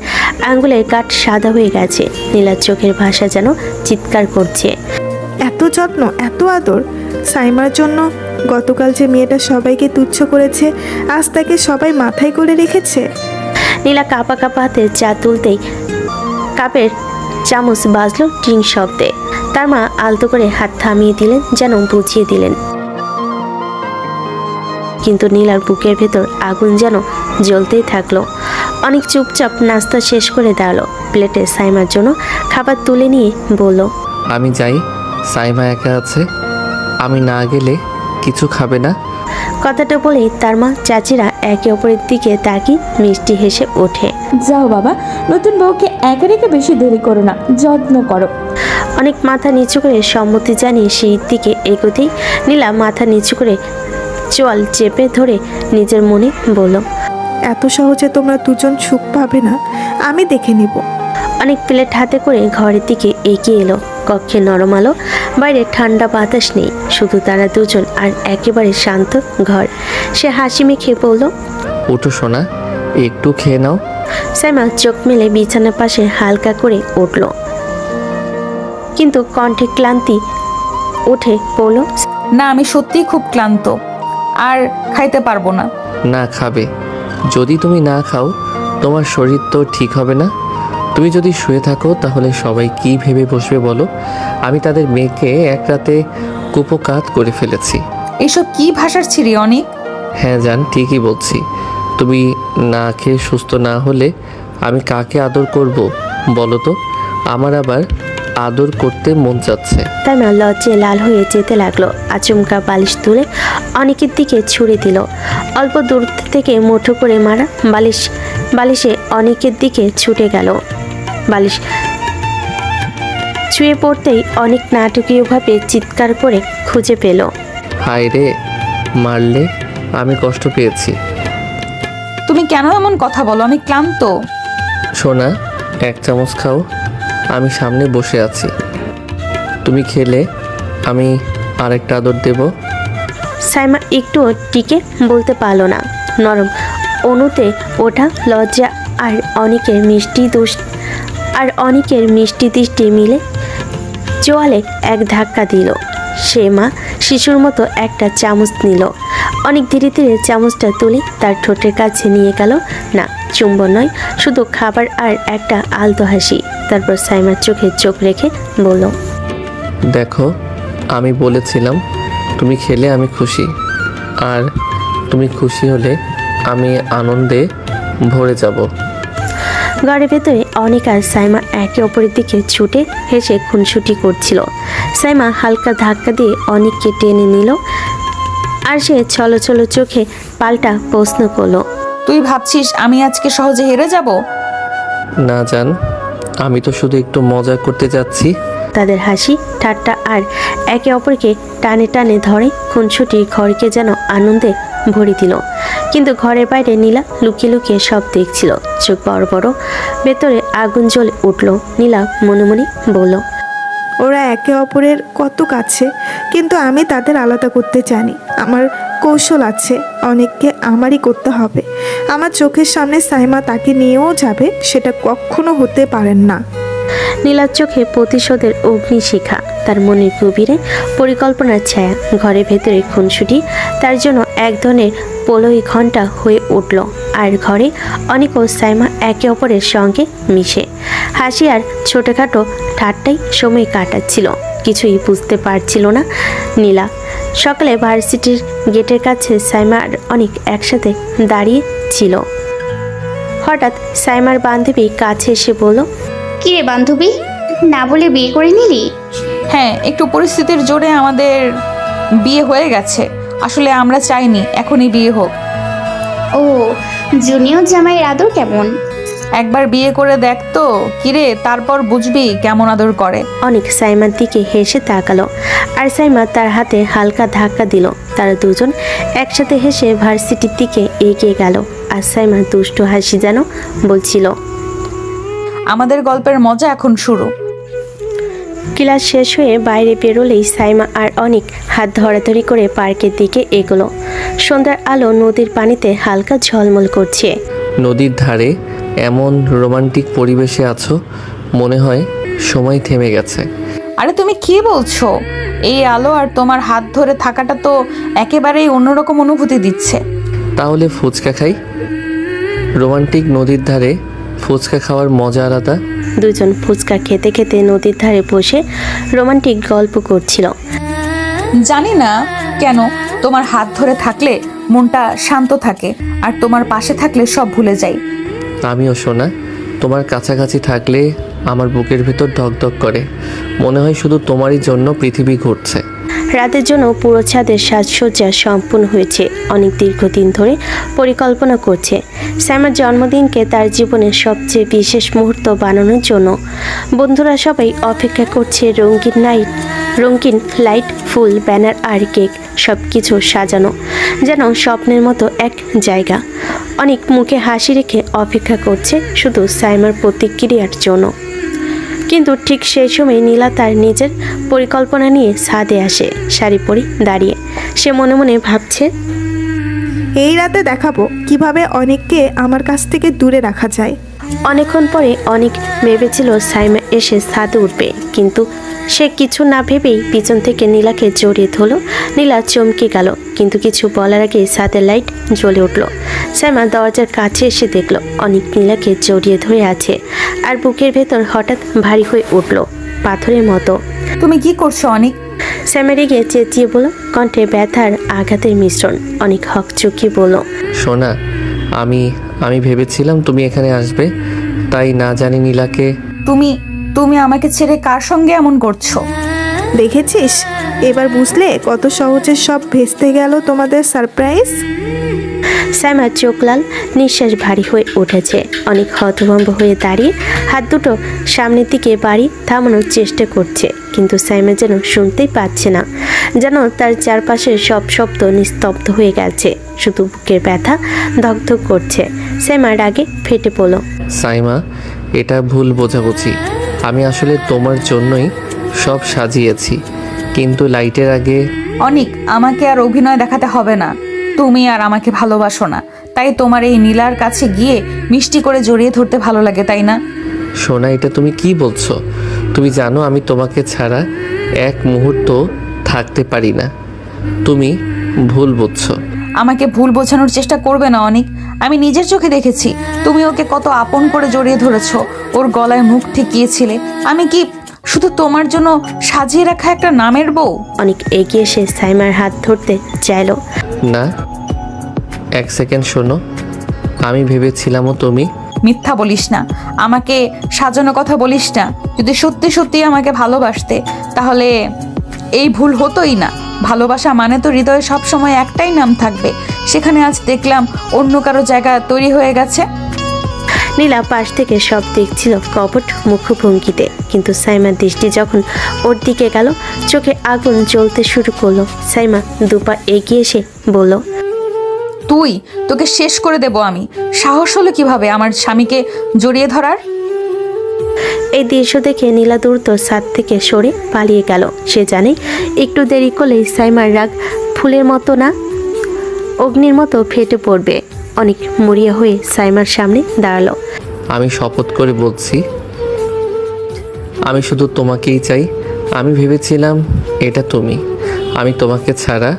আঙ্গুলের কাঠ সাদা হয়ে গেছে। নীলার চোখের ভাষা যেন চিৎকার করছে। এত যত্ন, এত আদর সাইমার জন্য। গতকাল যে মেয়েটা সবাইকে তুচ্ছ করেছে, আজ তাকে সবাই মাথায় করে রেখেছে। নীলা কাঁপা কাঁপা হাতে চা তুলতেই কাপের চামচ বাজলো টিং শব্দে। তার মা আলতো করে হাত থামিয়ে দিলেন, যেন বুঝিয়ে দিলেন। কিন্তু নীলার বুকের ভেতর আগুন যেন জ্বলতেই থাকলো। অনেক চুপচাপ নাস্তা শেষ করে দাঁড়ালো। প্লেটে সাইমার জন্য খাবার তুলে নিয়ে বলল, আমি যাই, সাইমা একা আছে, আমি না গেলে কিছু খাবে না। কথাটা বলেই তার মা চাচিরা একে অপরের দিকে তাকিয়ে মিষ্টি হেসে ওঠে। যাও বাবা, নতুন বউকে একা রেখে বেশি দেরি করো না, যত্ন করো। অনেক মাথা নিচু করে সম্মতি জানিয়ে সেই দিকে এগোতেই নীলা মাথা নিচু করে চোয়াল চেপে ধরে নিজের মনে বলল, এত সহজে তোমরা দুজন সুখ পাবে না, আমি দেখে নিব। অনেক প্লেট হাতে করে ঘরের দিকে এগিয়ে এলো। কক্ষে নরম আলো, বাইরে ঠান্ডা বাতাস নেই, শুধু তারা দুজন আর একেবারে শান্ত ঘর। সে হাসি মেখে বলল, উঠো সোনা, একটু খেয়ে নাও। সাইমা চোখ মেলে বিছানার পাশে হালকা করে উঠল, কিন্তু কণ্ঠে ক্লান্তি উঠে বলল, না, আমি সত্যিই খুব ক্লান্ত, আর খাইতে পারবো না। না খাবে, যদি তুমি না খাও তোমার শরীর তো ঠিক হবে না। তুমি যদি শুয়ে থাকো তাহলে সবাই কি ভেবে বসবে বলো? আমি তাদের মেয়েকে এক রাতে কুপোকাত করে ফেলেছি। এসব কি ভাষার ছিরি অনেক? হ্যাঁ জান, ঠিকই বলছি। তুমি না খেয়ে সুস্থ না হলে আমি কাকে আদর করব বলো তো? আমার আবার আদর করতে মন চাচ্ছে। সাইমা লজ্জায় লাল হয়ে যেতে লাগলো। আচমকা বালিশ তুলে অনেকের দিকে ছুড়ে দিল। অল্প দূর থেকে মুঠো করে মারা বালিশে অনেকের দিকে ছুটে গেল। বালিশ ছুঁয়ে পড়তেই অনেক নাটকীয়ভাবে চিৎকার করে খুঁজে পেল। হায় রে, মারলে আমি কষ্ট পেয়েছি। তুমি কেন এমন কথা বলো? আমি ক্লান্ত। সোনা, এক চামচ খাও, আমি সামনে বসে আছি। তুমি খেলে আমি আরেকটা আদর দেব। সাইমা একটুও টিকে বলতে পারল না। নরম অনুতে ওঠা লজ্জা আর অনেকের মিষ্টি দৃষ্টি মিলে চোয়ালে এক ধাক্কা দিল। সে মা শিশুর মতো একটা চামচ নিল। অনেক ধীরে ধীরে চামচটা তুলে তার ঠোঁটের কাছে নিয়ে গেল। না, চুম্বন নয়, শুধু খাবার আর একটা আলতো হাসি। তারপর সাইমার চোখে চোখ রেখে বলল, দেখো, আমি বলেছিলাম তুমি খেলে আমি খুশি, আর তুমি খুশি হলে আমি আনন্দে ভরে যাব। ঘরের ভেতরে অনেক আর সাইমা একে অপরের দিকে ছুটে হেসে খুনসুটি করছিল। সাইমা হালকা ধাক্কা দিয়ে অনেককে টেনে নিল, আর সে ছলো ছলো চোখে পাল্টা প্রশ্ন করলো, তুই ভাবছিস আমি আজকে সহজে হেরে যাব? না জান, আমি তো শুধু একটু মজা করতে যাচ্ছি। তাদের হাসি ঠাট্টা আর একে অপরকে টানে টানে ধরে খুনসুটি ঘরকে যেন আনন্দে ভরে দিল। কিন্তু ঘরের বাইরে নীলা লুকিয়ে লুকিয়ে সব দেখছিল, চোখ বড় বড়, ভেতরে আগুন জ্বলে উঠল। নীলা মনে মনে বলল, ওরা একে অপরের কত কাছে, কিন্তু আমি তাদের আলাদা করতে জানি। আমার কৌশল আছে, অনেককে আমারই করতে হবে। আমার চোখের সামনে সাইমা তাকে নিয়েও যাবে, সেটা কখনো হতে পারেন না। নীলার চোখে প্রতিশোধের অগ্নিশিখা, তার মনের গভীরে পরিকল্পনার ছায়া। ঘরের ভেতরে খুনসুটি তার জন্য এক ধরনের পোলোই ঘন্টা হয়ে উঠল। আর ঘরে অনেক ও সাইমা একে অপরের সঙ্গে মিশে হাসি আর ছোটোখাটো ঠাট্টাই সময় কাটাচ্ছিল। কিছুই বুঝতে পারছিল না নীলা। সকালে ভার্সিটির গেটের কাছে সাইমা আর অনেক একসাথে দাঁড়িয়ে ছিল। হঠাৎ সাইমার বান্ধবী কাছে এসে বলল, কি রে বান্ধবী, না বলে বিয়ে করে নিলি? হ্যাঁ, একটু পরিস্থিতির জোরে আমাদের বিয়ে হয়ে গেছে। আসলে আমরা চাইনি এখনই বিয়ে হোক। ও, জুনিয়র জামাইয়ের আদর কেমন? একবার বিয়ে করে দেখ তো কিরে, তারপর বুঝবি কেমন আদর করে। অনেক সাইমার দিকে হেসে তাকালো, আর সাইমা তার হাতে হালকা ধাক্কা দিল। তারা দুজন একসাথে হেসে ভার্সিটির দিকে এগিয়ে গেল, আর সাইমার দুষ্টু হাসি যেন বলছিল, আমাদের গল্পের মজা এখন শুরু। ক্লাস শেষ হয়ে বাইরে বেরোলেই সাইমা আর অনেক হাত ধরাধরি করে পার্কের দিকে এগোলো। সন্ধ্যার আলো নদীর পানিতে হালকা ঝলমল করছে। নদীর ধারে এমন রোমান্টিক পরিবেশে আছো, মনে হয় সময় থেমে গেছে। আরে তুমি কি বলছো? এই আলো আর তোমার হাত ধরে থাকাটা তো একেবারেই অন্যরকম অনুভূতি দিচ্ছে। তাহলে ফুচকা খাই। রোমান্টিক নদীর ধারে ফুচকা খাওয়ার মজা আলাদা। দুজন ফুচকা খেতে খেতে নদীর ধারে বসে রোমান্টিক গল্প করছিল। জানি না কেন তোমার হাত ধরে থাকলে মনটা শান্ত থাকে, আর তোমার পাশে থাকলে সব ভুলে যাই। আমিও শোনা, তোমার কাছাকাছি থাকলে আমার বুকের ভেতর ধকধক করে, মনে হয় শুধু তোমারই জন্য পৃথিবী ঘুরছে। রাতের জন্য পুরো ছাদের সাজসজ্জা সম্পূর্ণ হয়েছে। অনেক দীর্ঘদিন ধরে পরিকল্পনা করছে সাইমার জন্মদিনকে তার জীবনের সবচেয়ে বিশেষ মুহূর্ত বানানোর জন্য। বন্ধুরা সবাই অপেক্ষা করছে রঙিন লাইট, ফুল, ব্যানার আর কেক, সব কিছু সাজানো যেন স্বপ্নের মতো এক জায়গা। অনেক মুখে হাসি রেখে অপেক্ষা করছে শুধু সাইমার প্রতিক্রিয়ার জন্য। কিন্তু ঠিক সেই সময় নীলা তার নিজের পরিকল্পনা নিয়ে ছাদে আসে, শাড়ি পরে দাঁড়িয়ে। সে মনে মনে ভাবছে, এই রাতে দেখাবো কিভাবে অনেককে আমার কাছ থেকে দূরে রাখা যায়। অনেকক্ষণ পরে অনেক ভেবেছিল সাইমা এসে ছাদে উঠবে, কিন্তু সে কিছু না ভেবেই পিছন থেকে নীলাকে জড়িয়ে ধরল। নীলা চমকে গেল, কিন্তু কিছু বলার আগে ছাদের লাইট জ্বলে উঠল। সাইমা দরজার কাছে এসে দেখল অনেক নীলাকে জড়িয়ে ধরে আছে, আর বুকের ভেতর হঠাৎ ভারী হয়ে উঠল, পাথরের মতো। তুমি কি করছো অনেক? সাইমা রেগে চেঁচিয়ে বলল, কণ্ঠে ব্যথার আঘাতের মিশ্রণ। অনেক হকচকিয়ে বলল, শোনা, আমি ভেবেছিলাম তুমি এখানে আসবে, তাই না জানি নীলাকে। তুমি আমাকে ছেড়ে কার সঙ্গে এমন করছো? দেখেছিস, এবার বুঝলে কত সহজে সব ভেস্তে গেল তোমাদের সারপ্রাইজ। সাইমার চোখ লাল, নিঃশ্বাস ভারী হয়ে উঠেছে। অনেক হতভম্ব হয়ে দাঁড়িয়ে হাত দুটো সামনের দিকে বাড়ি থামানোর চেষ্টা করছে, কিন্তু সাইমা যেন শুনতেই পাচ্ছে না, যেন তার চারপাশের সব শব্দ নিস্তব্ধ হয়ে গেছে। শুধু বুকের ব্যথা ধকধক করছে। সাইমা রাগে ফেটে পড়ল, সাইমা, এটা ভুল বোঝাবুঝি। আমি আসলে তোমার জন্যই সব সাজিয়েছি, কিন্তু লাইটের আগে। অনেক, আমাকে আর অভিনয় দেখাতে হবে না। তুমি আর আমাকে ভালোবাসো না, তাই তোমার এই নীলার কাছে গিয়ে মিষ্টি করে জড়িয়ে ধরতে ভালো লাগে, তাই না? সোনা, এটা তুমি কি বলছো? তুমি জানো আমি তোমাকে ছাড়া এক মুহূর্ত থাকতে পারি না। তুমি ভুল বুঝছো। আমাকে ভুল বোঝানোর চেষ্টা করবে না অনেক। আমি নিজের চোখে দেখেছি তুমি ওকে কত আপন করে জড়িয়ে ধরেছো, ওর গলায় মুখ ঠেকিয়েছিলে। আমি কি শুধু তোমার জন্য সাজিয়ে রাখা একটা নামের বউ? অনেক এগিয়ে এসে সাইমার হাত ধরতে চাইল। না, এক সেকেন্ড শোনো, আমি ভেবেছিলামও তুমি। মিথ্যা বলিস না, আমাকে সাজানো কথা বলিস না। যদি সত্যি সত্যি আমাকে ভালোবাসতে তাহলে এই ভুল হতোই না। ভালোবাসা মানে তো হৃদয়ে সবসময় একটাই নাম থাকবে, সেখানে আজ দেখলাম অন্য কারো জায়গা তৈরি হয়ে গেছে। নীলা পাশ থেকে সব দেখছিল কপট মুখভঙ্গিতে, কিন্তু সাইমার দৃষ্টি যখন ওর দিকে গেল, চোখে আগুন জ্বলতে শুরু করলো। সাইমা দুপা এগিয়ে এসে বলল, তোকে শেষ করে দেব আমি। সাহস হলো কিভাবে আমার স্বামীকে জড়িয়ে ধরার? এই দৃশ্য দেখে নীলা দ্রুত ছাদ থেকে সরে পালিয়ে গেল। সে জানে একটু দেরি করলেই সাইমার রাগ ফুলের মতো না, অগ্নির মতো ফেটে পড়বে। অনেক মরিয়া হয়ে সাইমার সামনে দাঁড়ালো। আমি শপথ করে বলছি, আমি শুধু তোমাকেই চাই। আমি ভেবেছিলাম এটা তুমি। আমি তোমাকে ছাড়া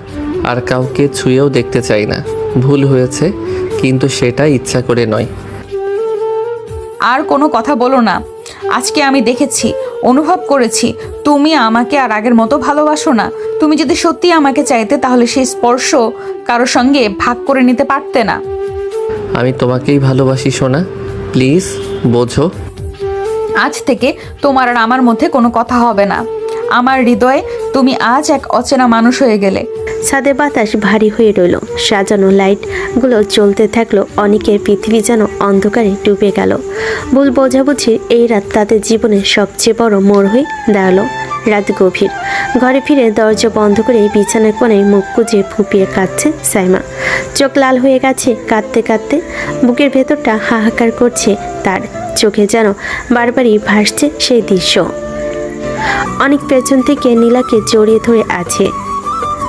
আর কাউকে ছুঁয়েও দেখতে চাই না। ভুল হয়েছে, কিন্তু সেটা ইচ্ছা করে নয়। আর কোনো কথা বলো না। আজকে আমি দেখেছি, অনুভব করেছি তুমি আমাকে আর আগের মতো ভালোবাসো না। তুমি যদি সত্যি আমাকে চাইতে তাহলে সেই স্পর্শ কারোর সঙ্গে ভাগ করে নিতে পারতে না। আমি তোমাকেই ভালোবাসি সোনা, প্লিজ বোঝো। আজ থেকে তোমার আর আমার মধ্যে কোনো কথা হবে না। আমার হৃদয়ে তুমি আজ এক অচেনা মানুষ হয়ে গেলে। ছাদে বাতাস ভারী হয়ে রইল, সাজানো লাইটগুলো জ্বলতে থাকলো। অনেকের পৃথিবী যেন অন্ধকারে ডুবে গেল। ভুল বোঝাবুঝির এই রাত তাদের জীবনের সবচেয়ে বড় মোড় হয়ে দাঁড়ালো। রাত গভীর। ঘরে ফিরে দরজা বন্ধ করে বিছানার কোণে মুখ কুঁজে ফুপিয়ে কাঁদছে সাইমা। চোখ লাল হয়ে গেছে কাঁদতে কাঁদতে। বুকের ভেতরটা হাহাকার করছে তার। চোখে যেন বারবারই ভাসছে সেই দৃশ্য। অনেক পেছন থেকে নীলাকে জড়িয়ে ধরে আছে।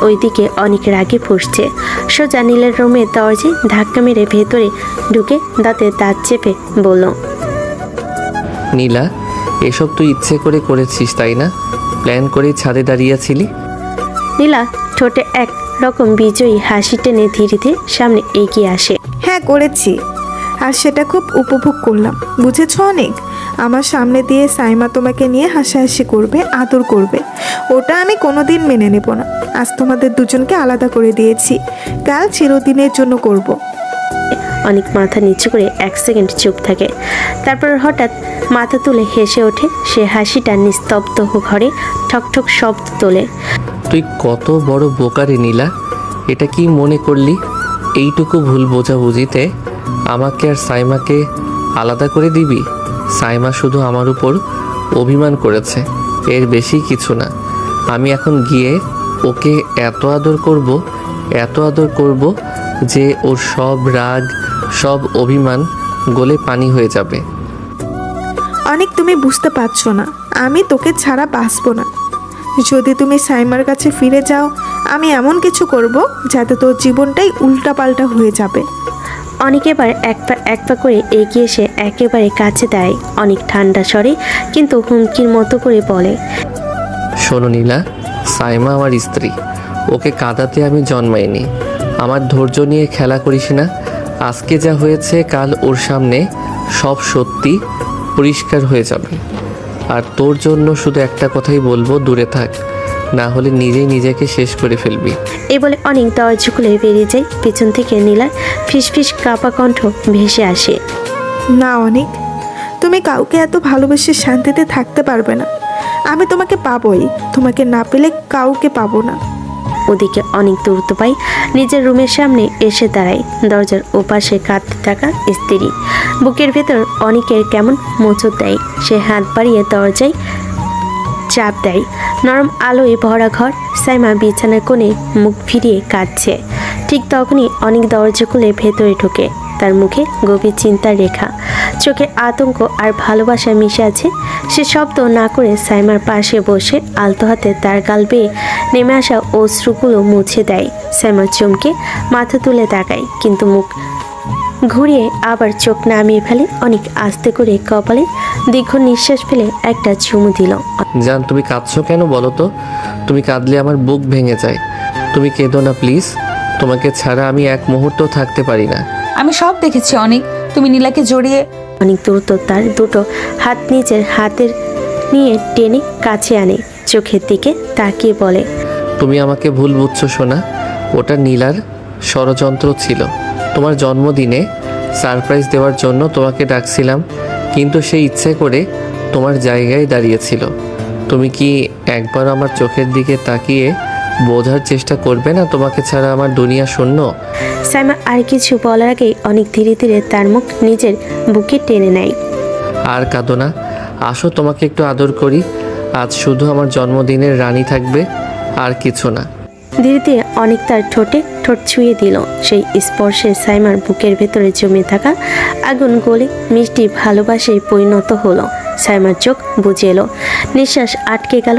ওইদিকে অনেক রাগে ফুঁসছে। সোজা নীলের রুমের দরজায় ধাক্কা মেরে ভেতরে ঢুকে দাঁতে দাঁত চেপে বলল, নীলা, এসব তুই ইচ্ছে করে করেছিস তাই না? প্ল্যান করেই ছাদে দাঁড়িয়েছিলি? নীলা ঠোঁটে এক রকম বিজয়ী হাসি টেনে ধীরে ধীরে সামনে এগিয়ে আসে। হ্যাঁ করেছি, আর সেটা খুব উপভোগ করলাম। বুঝেছো অনেক? আমার সামনে দিয়ে সাইমা তোমাকে নিয়ে হাসাহাসি করবে, আদর করবে, ওটা আমি কোনোদিন মেনে নেব না। আজ তোমাদের দুজনকে আলাদা করে দিয়েছি, কাল চিরদিনের জন্য করব। অনেক মাথা নিচু করে 1 সেকেন্ড চুপ থাকে, তারপর হঠাৎ মাথা তুলে হেসে ওঠে। সে হাসিটা নিস্তব্ধ ঘরে ঠকঠক শব্দ তোলে। তুই কত বড় বোকারে নীলা, এটা কি মনে করলি এইটুকু ভুল বোঝাবুঝিতে আমাকে আর সাইমাকে আলাদা করে দিবি? সাইমা শুধু আমার উপর অভিমান করেছে, এর বেশি কিছু না। আমি এখন গিয়ে ওকে এত আদর করব যে ওর সব রাগ, সব অভিমান গলে পানি হয়ে যাবে। অনেক তুমি বুঝতে পারছো না, আমি তোকে ছাড়া বাঁচবো না। যদি তুমি সাইমার কাছে ফিরে যাও, আমি এমন কিছু করব যাতে তোর জীবনটাই উল্টাপাল্টা হয়ে যাবে। অনেক এবার এক পা করে এগিয়ে এসে একেবারে কাছে দাঁড়ায়। অনেক ঠান্ডা স্বরে কিন্তু হুমকির মতো করে বলে, শোনো নীলা, সাইমা আমার স্ত্রী, ওকে কাঁদাতে আমি জন্মাইনি। আমার ধৈর্য নিয়ে খেলা করিস না। আজকে যা হয়েছে কাল ওর সামনে সব সত্যি পরিষ্কার হয়ে যাবে। আর তোর জন্য শুধু একটা কথাই বলবো, দূরে থাক, না হলে নিজেই নিজেকে শেষ করে ফেলবি। এই বলে অনেক দরজা খুলে বেরিয়ে যায়। পিছন থেকে নীলার ফিসফিস কাঁপা কণ্ঠ ভেসে আসে, না অনেক, তুমি কাউকে এত ভালোবেসে শান্তিতে থাকতে পারবে না। আমি তোমাকে পাবোই, তোমাকে না পেলে কাউকে পাবো না। ওদিকে অনেক দ্রুত পায় নিজের রুমের সামনে এসে দাঁড়ায়। দরজার ওপাশে কাঁদতে থাকা স্ত্রী। বুকের ভেতর অনেকের কেমন মোচড় দেয়। সে হাত বাড়িয়ে দরজায় চাপ দেয়। নরম আলোয় ভরা ঘর। সাইমা বিছানার কোণে মুখ ফিরিয়ে কাঁদছে। ঠিক তখনই অনেক দরজা খুলে ভেতরে ঢোকে। তার মুখে গভীর চিন্তার রেখা, চোখে আতঙ্ক আর ভালোবাসা মিশে আছে। সে শব্দ না করে সাইমার পাশে বসে আলতো হাতে তার গাল বেয়ে নেমে আসা অশ্রুগুলো মুছে দেয়। সাইমা চমকে মাথা তুলে তাকায়, কিন্তু মুখ ঘুরিয়ে আবার চোখ নামিয়ে ফেলে। অনেক আস্তে করে কপালে দীর্ঘ নিঃশ্বাস ফেলে একটা চুমু দিল। জান, তুমি কাঁদছো কেন বলো তো? তুমি কাঁদলে আমার বুক ভেঙে যায়। তুমি কেঁদো না প্লিজ, তোমাকে ছাড়া আমি এক মুহূর্ত থাকতে পারি না। আমি সব দেখেছি অনেক, তুমি নীলাকে জড়িয়ে। অনেক দ্রুত তার দুটো হাত নিজের হাতের নিয়ে টেনে কাছে আনে, চোখের দিকে তাকিয়ে বলে, তুমি আমাকে ভুল বুঝছো সোনা, ওটা নীলার ষড়যন্ত্র ছিল। তোমার জন্মদিনে সারপ্রাইজ দেওয়ার জন্য তোমাকে ডাকছিলাম, কিন্তু সে ইচ্ছে করে তোমার জায়গায় দাঁড়িয়েছিল। তুমি কি একবার আমার চোখের দিকে তাকিয়ে বোঝার চেষ্টা করবে না তোমাকে ছাড়া আমার দুনিয়া শূন্য? সাইমা আর কিছু বলার আগেই অনেক ধীরে ধীরে তার মুখ নিজের বুকে টেনে নেয়। আর কাঁদো না, আসো তোমাকে একটু আদর করি। আজ শুধু আমার জন্মদিনের রানী থাকবে, আর কিছু না। ধীরে ধীরে অনেক তার ঠোঁটে ঠোঁট ছুঁয়ে দিল। সেই স্পর্শে সাইমার বুকের ভেতরে জমে থাকা আগুন গলে মিষ্টি ভালোবাসায় পরিণত হলো। সাইমার চোখ বুজে এলো, নিঃশ্বাস আটকে গেল,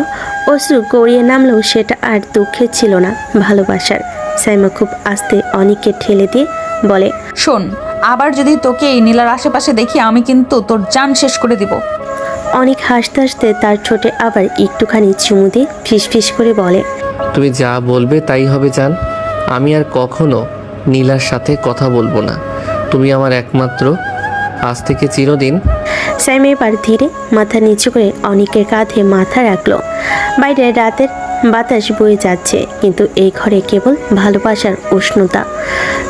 অশ্রু গড়িয়ে নামলেও সেটা আর দুঃখের ছিল না, ভালোবাসার। সাইমা খুব আস্তে অনেককে ঠেলে দিয়ে বলে, শোন, আবার যদি তোকে এই নীলার আশেপাশে দেখি, আমি কিন্তু তোর জান শেষ করে দিব। অনেক হাসতে হাসতে তার ঠোঁটে আবার একটুখানি চুমু দিয়ে ফিসফিস করে বলে, তুমি যা বলবে তাই হবে জান। আমি আর কখনো নীলার সাথে কথা বলবো না। তুমি আমার একমাত্র, আজ থেকে চিরদিন। সাইমা এবার ধীরে মাথা নিচু করে অনেকের কাঁধে মাথা রাখলো। বাইরে রাতের বাতাস বয়ে যাচ্ছে, কিন্তু এই ঘরে কেবল ভালোবাসার উষ্ণতা।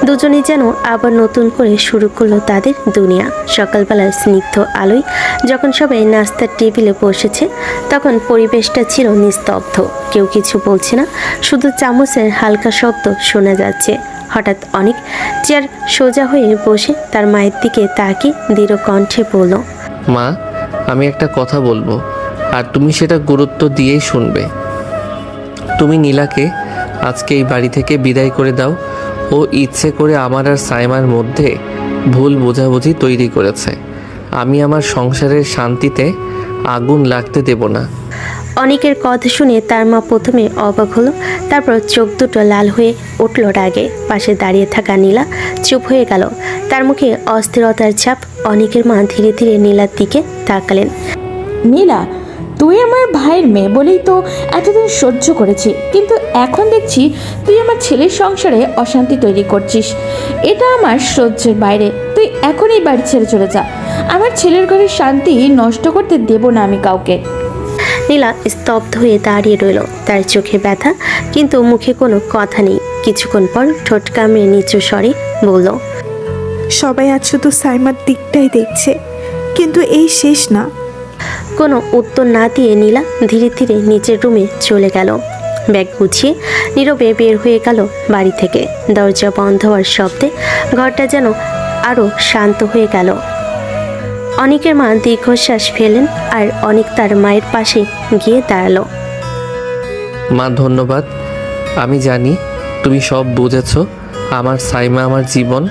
দুজনে যেন আবার নতুন করে শুরু করলো তাদের দুনিয়া। সকালবেলার স্নিগ্ধ আলোয় যখন সবাই নাস্তার টেবিলে বসেছে, তখন পরিবেশটা ছিল নিস্তব্ধ। কেউ কিছু বলছে না, শুধু চামচের হালকা শব্দ শোনা যাচ্ছে। হঠাৎ অনেক চেয়ার সোজা হয়ে বসে তার মায়ের দিকে তাকিয়ে দৃঢ় কণ্ঠে বলল, মা, আমি একটা কথা বলবো, আর তুমি সেটা গুরুত্ব দিয়েই শুনবে। তুমি নীলাকে আজকে এই বাড়ি থেকে বিদায় করে দাও। ও ইচ্ছে করে আমার আর সাইমার মধ্যে ভুল বোঝাবুঝি তৈরি করেছে। আমি আমার সংসারের শান্তিতে আগুন লাগতে দেব না। অনেকের কথা শুনে তার মা প্রথমে অবাক হলো, তারপর চোখ দুটো লাল হয়ে উঠল রাগে। পাশে দাঁড়িয়ে থাকা নীলা চুপ হয়ে গেল, তার মুখে অস্থিরতার ছাপ। অনেকের মা ধীরে ধীরে নীলার দিকে তাকালেন। নীলা, তুই আমার ভাইয়ের মেয়ে বলেই তো এতদিন সহ্য করেছি, কিন্তু এখন দেখছি তুই আমার ছেলের সংসারে অশান্তি তৈরি করছিস। এটা আমার সহ্যের বাইরে। তুই এখনই বাড়ি ছেড়ে চলে যা। আমার ছেলের ঘরের শান্তি নষ্ট করতে দেব না আমি কাউকে। নীলা স্তব্ধ হয়ে দাঁড়িয়ে রইল, তার চোখে ব্যথা, কিন্তু মুখে কোনো কথা নেই। কিছুক্ষণ পর ঠোঁট কামড়ে নিচু স্বরে বলল, সবাই আজ শুধু সাইমার দিকটাই দেখছে, কিন্তু এই শেষ না। কোনো উত্তর না দিয়ে নীলা ধীরে ধীরে নিচের রুমে চলে গেল। ব্যাগ গুছিয়ে নীরবে বের হয়ে গেল বাড়ি থেকে। দরজা বন্ধ হওয়ার শব্দে ঘরটা যেন আরও শান্ত হয়ে গেল। অনেকের মা দীর্ঘশ্বাস ফেলেন, আর অনেক তার মায়ের পাশে গিয়ে দাঁড়ালো। মা, ধন্যবাদ। আমি জানি তুমি সব বুঝেছো। আমার সাইমা আমার জীবন,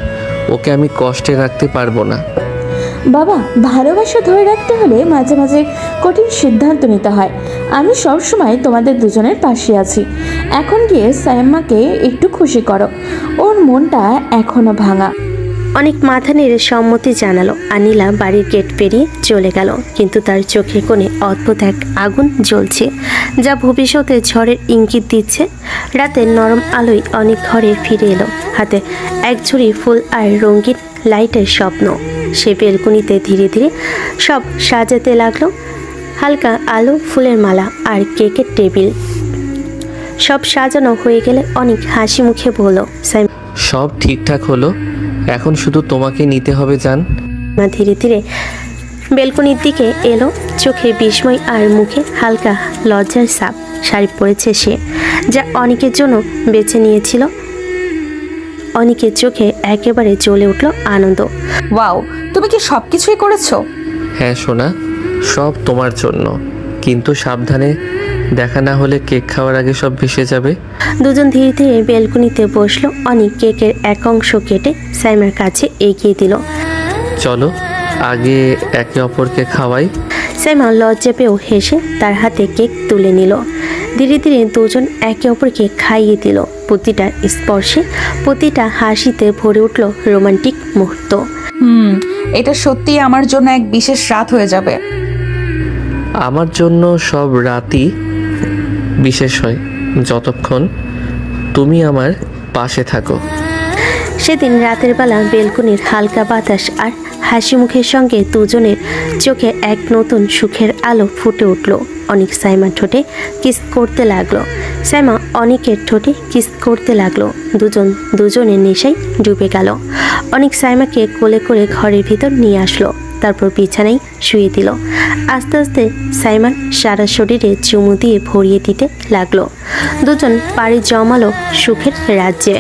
ওকে আমি কষ্টে রাখতে পারবো না। বাবা, ভালোবাসা ধরে রাখতে হলে মাঝে মাঝে কঠিন সিদ্ধান্ত নিতে হয়। আমি সবসময় তোমাদের দুজনের পাশে আছি। এখন গিয়ে সাইমাকে একটু খুশি করো, ওর মনটা এখনো ভাঙা। অনেক মাথা নেড়ে সম্মতি জানালো, আর নীলা বাড়ির গেট পেরিয়ে চলে গেল। কিন্তু তার চোখের কোণে অদ্ভুত এক আগুন জ্বলছে, যা ভবিষ্যতে ঝড়ের ইঙ্গিত দিচ্ছে। রাতের নরম আলোয় অনেক ঘরে ফিরে এলো, হাতে এক ঝুড়ি ফুল আর রঙিন লাইটের স্বপ্ন। সে বেলকুনিতে ধীরে ধীরে সব সাজাতে লাগলো। হালকা আলো, ফুলের মালা আর কেকের টেবিল সব সাজানো হয়ে গেলে অনেক হাসি মুখে বলল, সব ঠিকঠাক হলো, এখন শুধু তোমাকে নিতে হবে জান। মা ধীরে ধীরে বেলকনির দিকে এলো, চোখে বিস্ময় আর মুখে হালকা লজ্জার ছাপ। শাড়ি পরেছে সে, যা অনেকের জন্য বেছে নিয়েছিল। অনেকের চোখে একেবারে জ্বলে উঠল আনন্দ। ওয়াও, তুমি কি সব কিছুই করেছো? হ্যাঁ সোনা, সব তোমার জন্য, কিন্তু সাবধানে, দেখা না হলে কেক খাওয়ার আগে সব ভেসে যাবে। দুজন ধীরে ধীরে বেলকনিতে বসলো। অনেক কেকের এক অংশ কেটে সাইমার কাছে এগিয়ে দিল। চলো আগে একে অপরকে খাওয়াই। সাইমা লজ্জা পেয়েও হেসে তার হাতে কেক তুলে নিল। ধীরে ধীরে দুজন একে অপরকে খাইয়ে দিল। প্রতিটা স্পর্শে, প্রতিটা হাসিতে ভরে উঠল রোমান্টিক মুহূর্ত। এটা সত্যিই আমার জন্য এক বিশেষ রাত হয়ে যাবে। আমার জন্য সব রাতই বিশেষ হয়, যতক্ষণ তুমি আমার পাশে থাকো। সেদিন রাতের বেলা বেলকুনির হালকা বাতাস আর হাসি মুখের সঙ্গে দুজনের চোখে এক নতুন সুখের আলো ফুটে উঠল। অনেক সাইমার ঠোঁটে কিস করতে লাগলো, সাইমা অনেকের ঠোঁটে কিস করতে লাগলো। দুজনের নেশায় ডুবে গেল। অনেক সাইমাকে কোলে করে ঘরের ভিতর নিয়ে আসলো, তারপর বিছানায় শুয়ে দিল। আস্তে আস্তে সাইমান সারা শরীরে চুমু দিয়ে ভরিয়ে দিতে লাগলো। দুজন পাড়ি জমালো সুখের রাজ্যে।